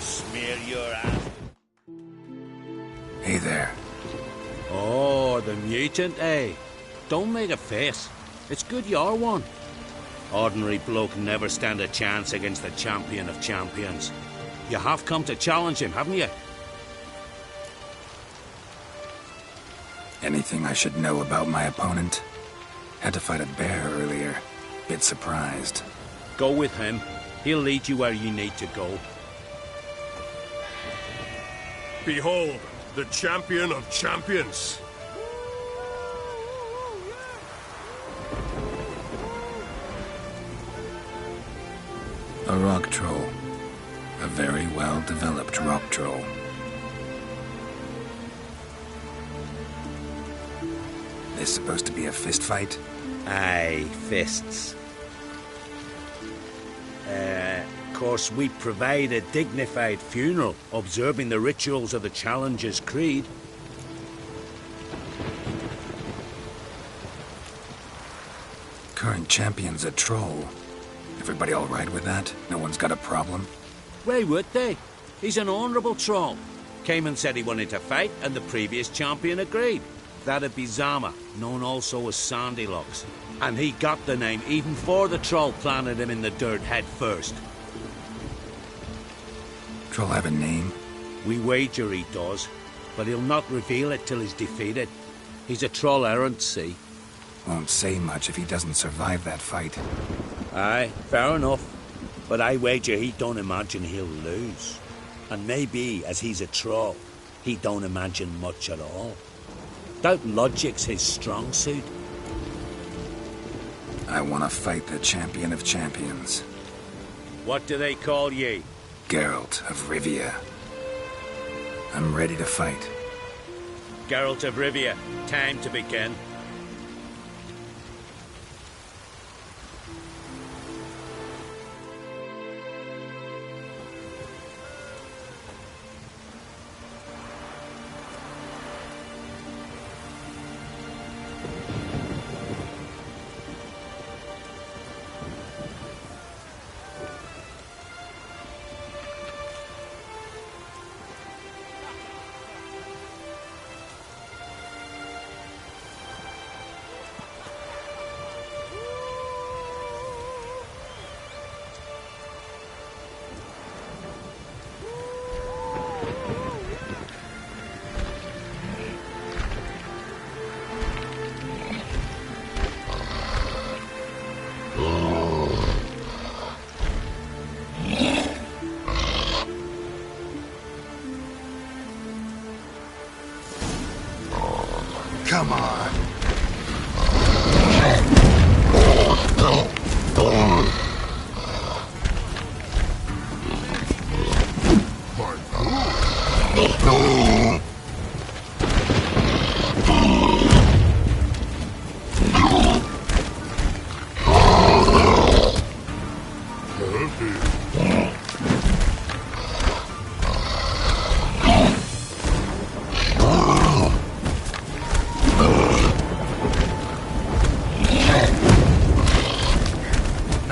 Smear your ass. Hey there. Oh, the mutant, eh? Don't make a face. It's good you're one. Ordinary bloke never stand a chance against the champion of champions. You have come to challenge him, haven't you? Anything I should know about my opponent? Had to fight a bear earlier. Bit surprised. Go with him. He'll lead you where you need to go. Behold, the champion of champions. A rock troll. A very well-developed rock troll. This supposed to be a fist fight? Aye, fists. Of course, we provide a dignified funeral, observing the rituals of the Challenger's Creed. Current champion's a troll. Everybody all right with that? No one's got a problem? Why would they? He's an honourable troll. Came and said he wanted to fight, and the previous champion agreed. That'd be Zama, known also as Sandylocks. And he got the name even before the troll planted him in the dirt head first. Troll have a name? We wager he does, but he'll not reveal it till he's defeated. He's a troll errant, see? Won't say much if he doesn't survive that fight. Aye, fair enough. But I wager he don't imagine he'll lose. And maybe, as he's a troll, he don't imagine much at all. Doubt logic's his strong suit. I want to fight the champion of champions. What do they call ye? Geralt of Rivia. I'm ready to fight. Geralt of Rivia, time to begin. Come on.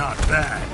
not bad.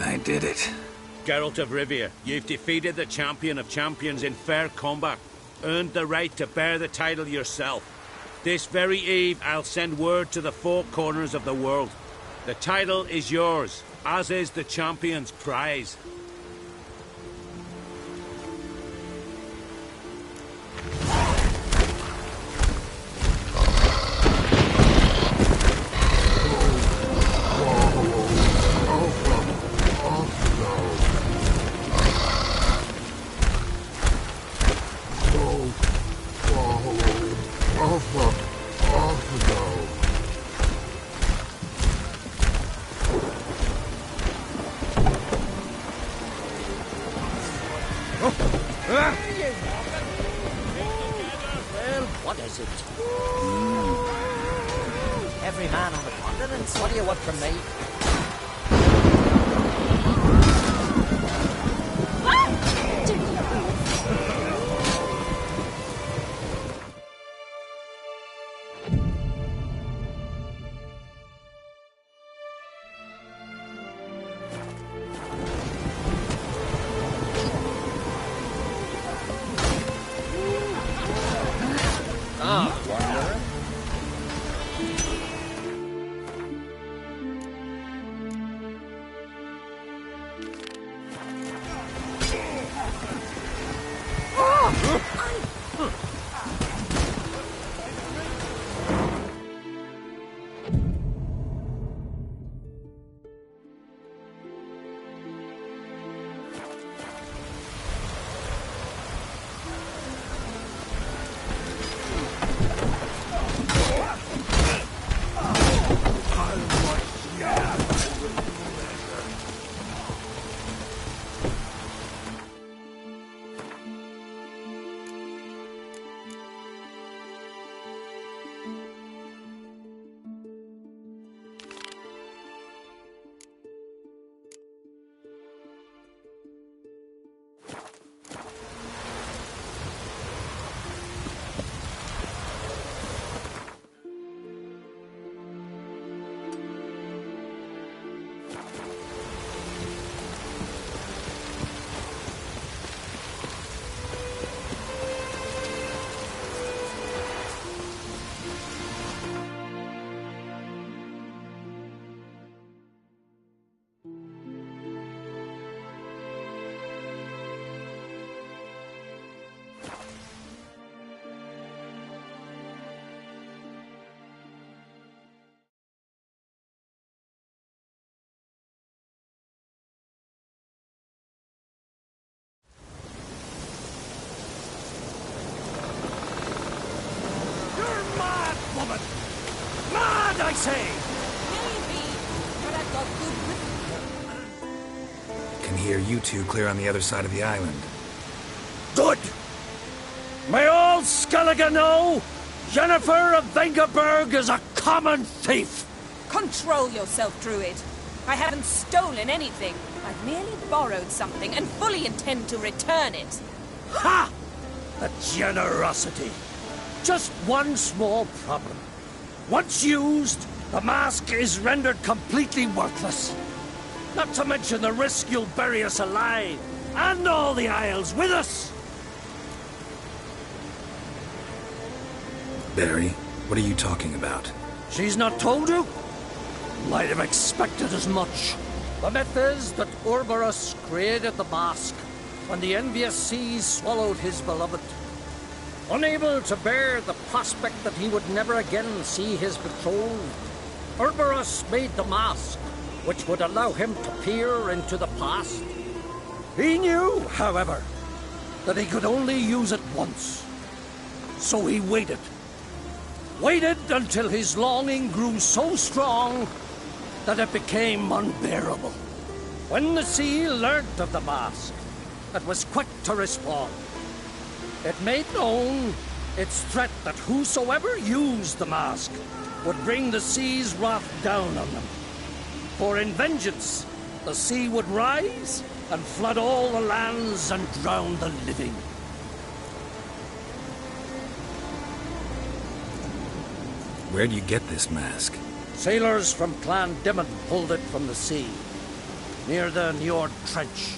I did it. Geralt of Rivia, you've defeated the champion of champions in fair combat. Earned the right to bear the title yourself. This very eve, I'll send word to the four corners of the world. The title is yours, as is the champion's prize. Well, what is it? Every man on the continent. What do you want from me? Mad, I say! Maybe, but I've got good Can hear you two clear on the other side of the island. Good! May all all Skellige know Jennifer of Vengerberg is a common thief. Control yourself, Druid. I haven't stolen anything. I've merely borrowed something and fully intend to return it. Ha! The generosity. Just one small problem. Once used, the mask is rendered completely worthless. Not to mention the risk you'll bury us alive, and all the Isles with us. Barry, what are you talking about? She's not told you? Might have expected as much. The myth is that Ouroboros created the mask when the envious seas swallowed his beloved. Unable to bear the prospect that he would never again see his betrothed, Ouroboros made the mask, which would allow him to peer into the past. He knew, however, that he could only use it once. So he waited. Waited until his longing grew so strong that it became unbearable. When the sea learnt of the mask, it was quick to respond. It made known its threat that whosoever used the mask would bring the sea's wrath down on them. For in vengeance, the sea would rise and flood all the lands and drown the living. Where do you get this mask? Sailors from Clan Dimon pulled it from the sea, near the Njord Trench.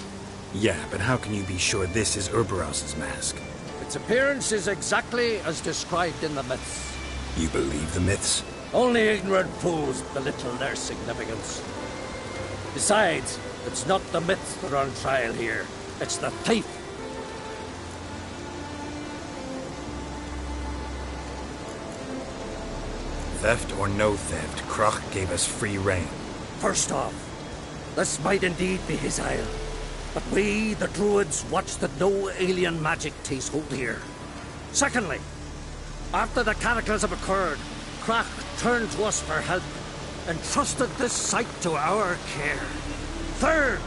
Yeah, but how can you be sure this is Ouroboros' mask? Its appearance is exactly as described in the myths. You believe the myths? Only ignorant fools belittle their significance. Besides, it's not the myths that are on trial here. It's the thief. Theft or no theft, Krach gave us free rein. First off, this might indeed be his isle. But we, the Druids, watch that no alien magic takes hold here. Secondly, after the cataclysm occurred, Krach turned to us for help and trusted this site to our care. Third...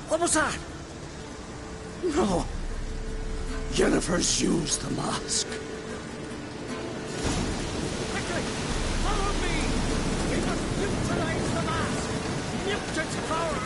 What was that? No. Jennifer's used the mask. Quickly! Follow me! We must neutralize the mask! Mute its power!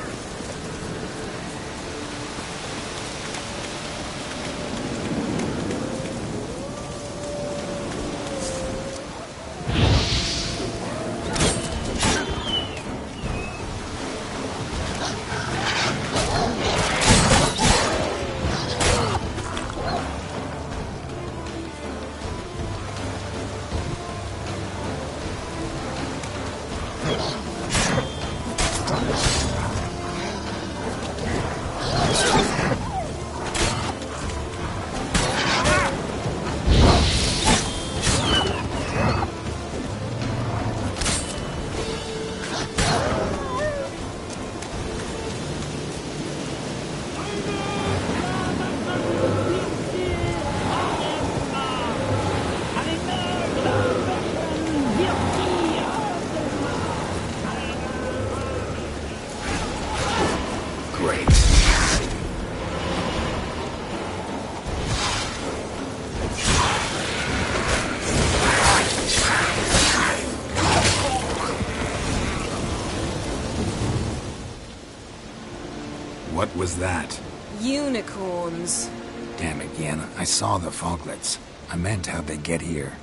What was that? Unicorns. Damn it, Yen. I saw the Falklets. I meant how'd they get here.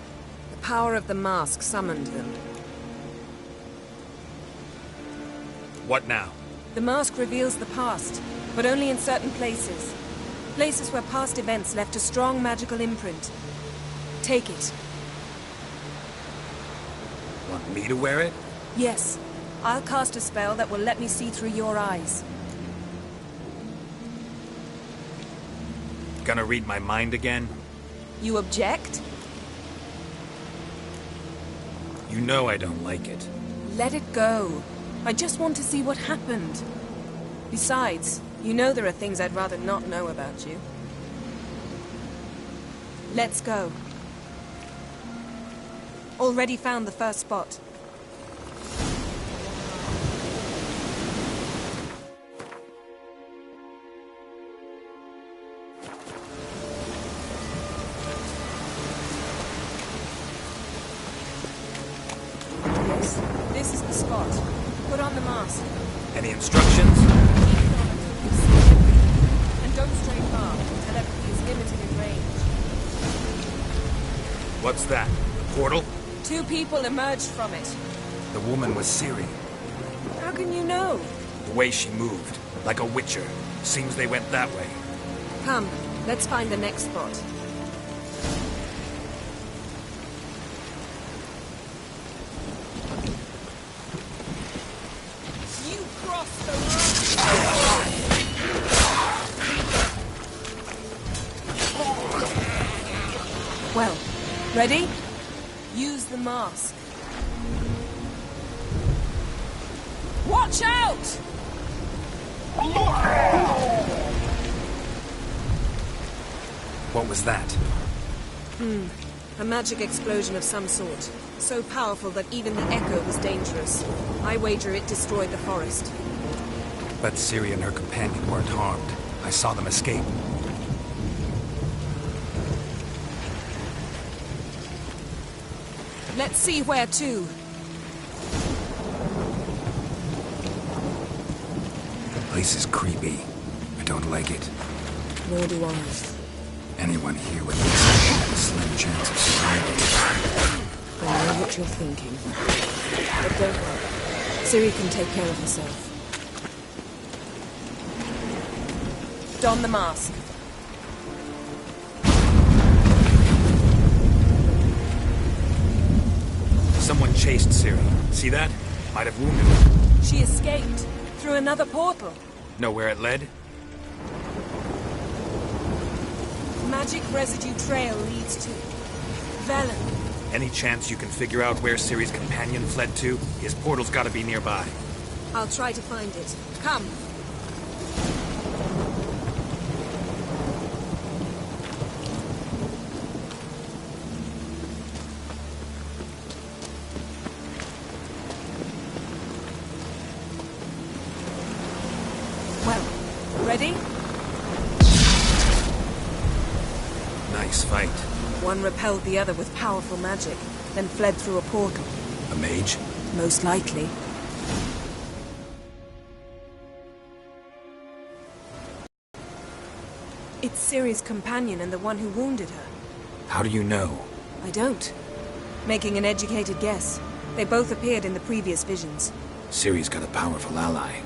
The power of the mask summoned them. What now? The mask reveals the past, but only in certain places. Places where past events left a strong magical imprint. Take it. Want me to wear it? Yes. I'll cast a spell that will let me see through your eyes. Gonna read my mind again? You object? You know I don't like it. Let it go. I just want to see what happened. Besides, you know there are things I'd rather not know about you. Let's go. Already found the first spot. Yes, this is the spot. Put on the mask. Any instructions? And don't stray far. Telepathy is limited in range. What's that? A portal? 2 people emerged from it. The woman was Ciri. How can you know? The way she moved, like a witcher. Seems they went that way. Come, let's find the next spot. You crossed the road. Well, ready? Use the mask. Watch out! What was that? A magic explosion of some sort. So powerful that even the echo was dangerous. I wager it destroyed the forest. But Ciri and her companion weren't harmed. I saw them escape. Let's see where to. The place is creepy. I don't like it. Nor do I. Anyone here would have a slim chance of surviving. I know what you're thinking. But don't worry. Ciri can take care of herself. Don the mask. Someone chased Ciri. See that? Might have wounded her. She escaped. Through another portal. Know where it led? Magic residue trail leads to Velen. Any chance you can figure out where Ciri's companion fled to? His portal's gotta be nearby. I'll try to find it. Come. Well, ready? Nice fight. One repelled the other with powerful magic, then fled through a portal. A mage? Most likely. It's Ciri's companion and the one who wounded her. How do you know? I don't. Making an educated guess. They both appeared in the previous visions. Ciri's got a powerful ally.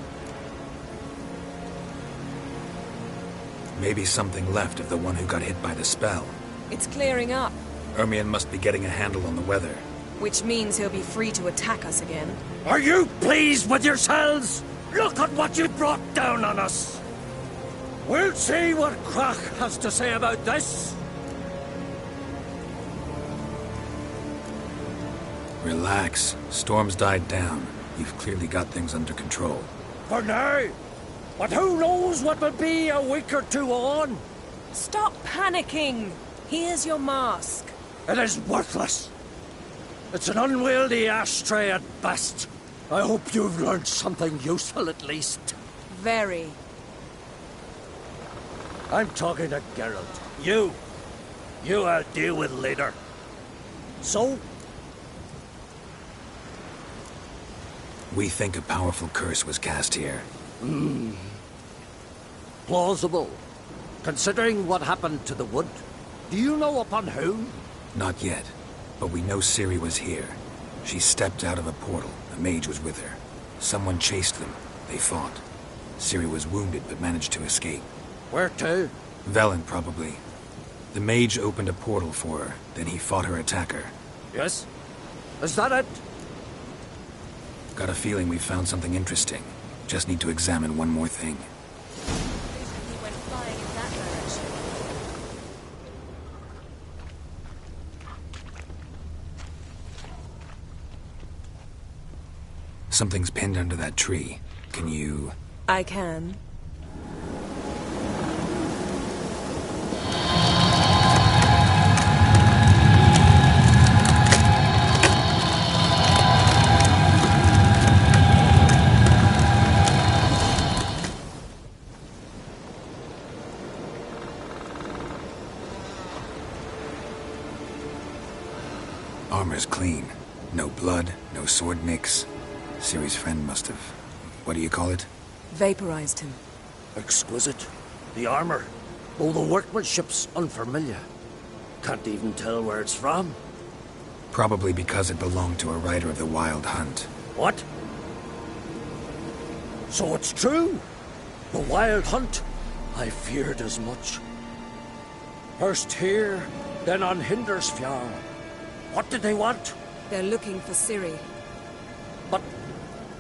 Maybe something left of the one who got hit by the spell. It's clearing up. Ermion must be getting a handle on the weather. Which means he'll be free to attack us again. Are you pleased with yourselves? Look at what you brought down on us. We'll see what Crach has to say about this. Relax. Storm's died down. You've clearly got things under control. For now. But who knows what will be a week or two on? Stop panicking! Here's your mask. It is worthless. It's an unwieldy ashtray at best. I hope you've learned something useful at least. Very. I'm talking to Geralt. You I'll deal with later. So? We think a powerful curse was cast here. Plausible. Considering what happened to the wood, do you know upon whom? Not yet, but we know Ciri was here. She stepped out of a portal. A mage was with her. Someone chased them. They fought. Ciri was wounded but managed to escape. Where to? Velen, probably. The mage opened a portal for her, then he fought her attacker. Yes? Is that it? Got a feeling we found something interesting. Just need to examine one more thing. He went flying in that direction. Something's pinned under that tree. Can you... I can. Armor's clean. No blood, no sword nicks. Ciri's friend must have... what do you call it? Vaporized him. Exquisite. The armor. Oh, the workmanship's unfamiliar. Can't even tell where it's from. Probably because it belonged to a rider of the Wild Hunt. What? So it's true? The Wild Hunt? I feared as much. First here, then on Hindersfjall. What did they want? They're looking for Ciri. But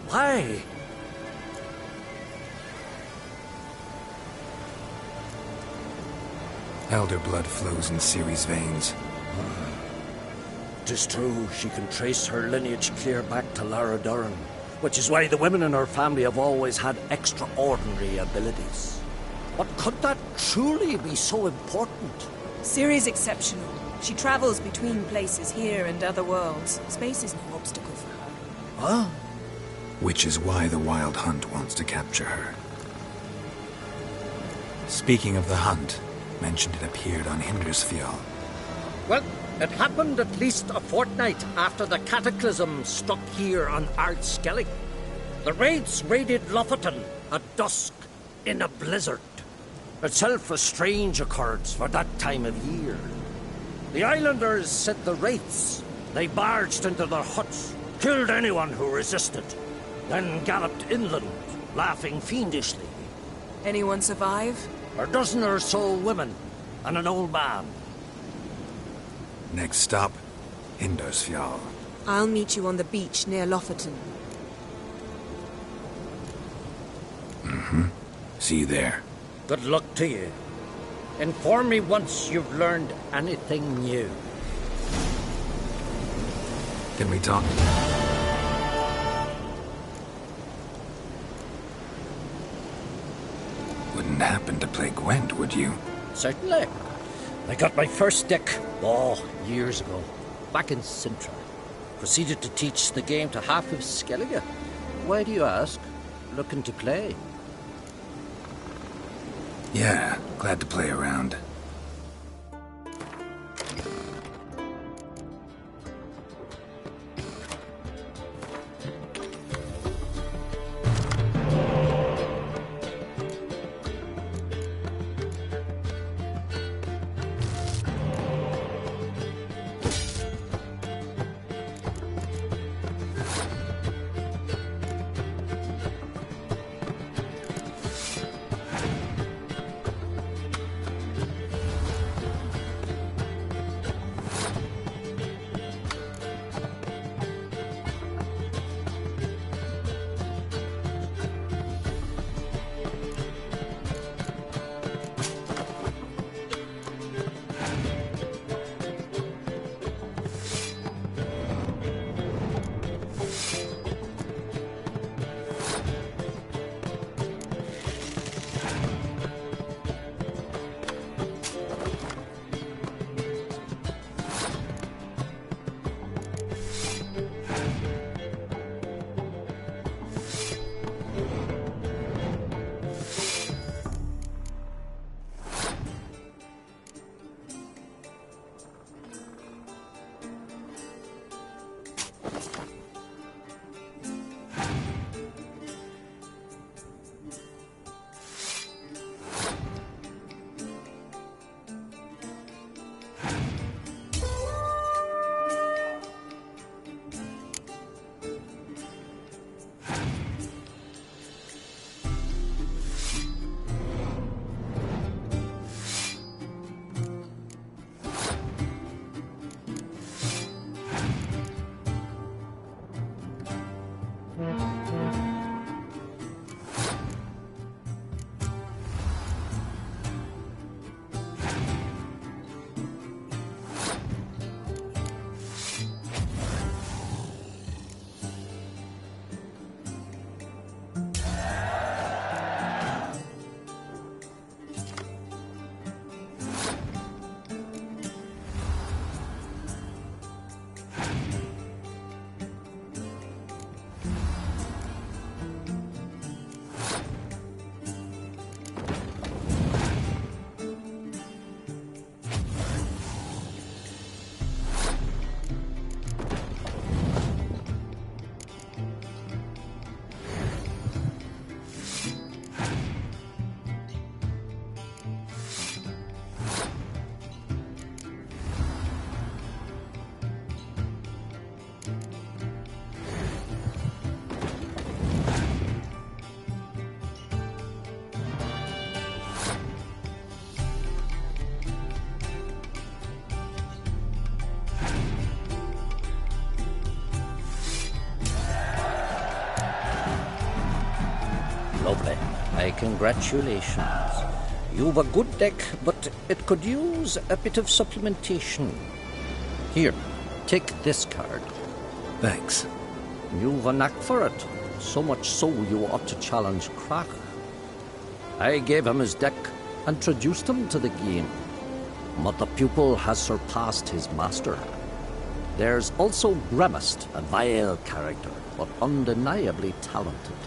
why? Elder blood flows in Ciri's veins. Tis true, she can trace her lineage clear back to Lara Duran, which is why the women in her family have always had extraordinary abilities. But could that truly be so important? Ciri's exceptional. She travels between places here and other worlds. Space is no obstacle for her. Huh? Which is why the Wild Hunt wants to capture her. Speaking of the hunt, mentioned it appeared on Hindersfjall. Well, it happened at least a fortnight after the cataclysm struck here on Ard Skellig. The raids raided Lofoten at dusk in a blizzard. Itself a strange occurrence for that time of year. The islanders set the wraiths. They barged into their huts, killed anyone who resisted, then galloped inland, laughing fiendishly. Anyone survive? A dozen or so women, and an old man. Next stop, Hindersfjall. I'll meet you on the beach near Lofoten. Mm-hmm. See you there. Good luck to you. Inform me once you've learned anything new. Can we talk? Wouldn't happen to play Gwent, would you? Certainly. I got my first deck, years ago, back in Sintra. Proceeded to teach the game to half of Skellige. Why do you ask? Looking to play? Yeah, glad to play around. My congratulations. You've a good deck, but it could use a bit of supplementation. Here, take this card. Thanks. You've a knack for it. So much so you ought to challenge Crack. I gave him his deck, introduced him to the game. But the pupil has surpassed his master. There's also Gramist, a vile character, but undeniably talented.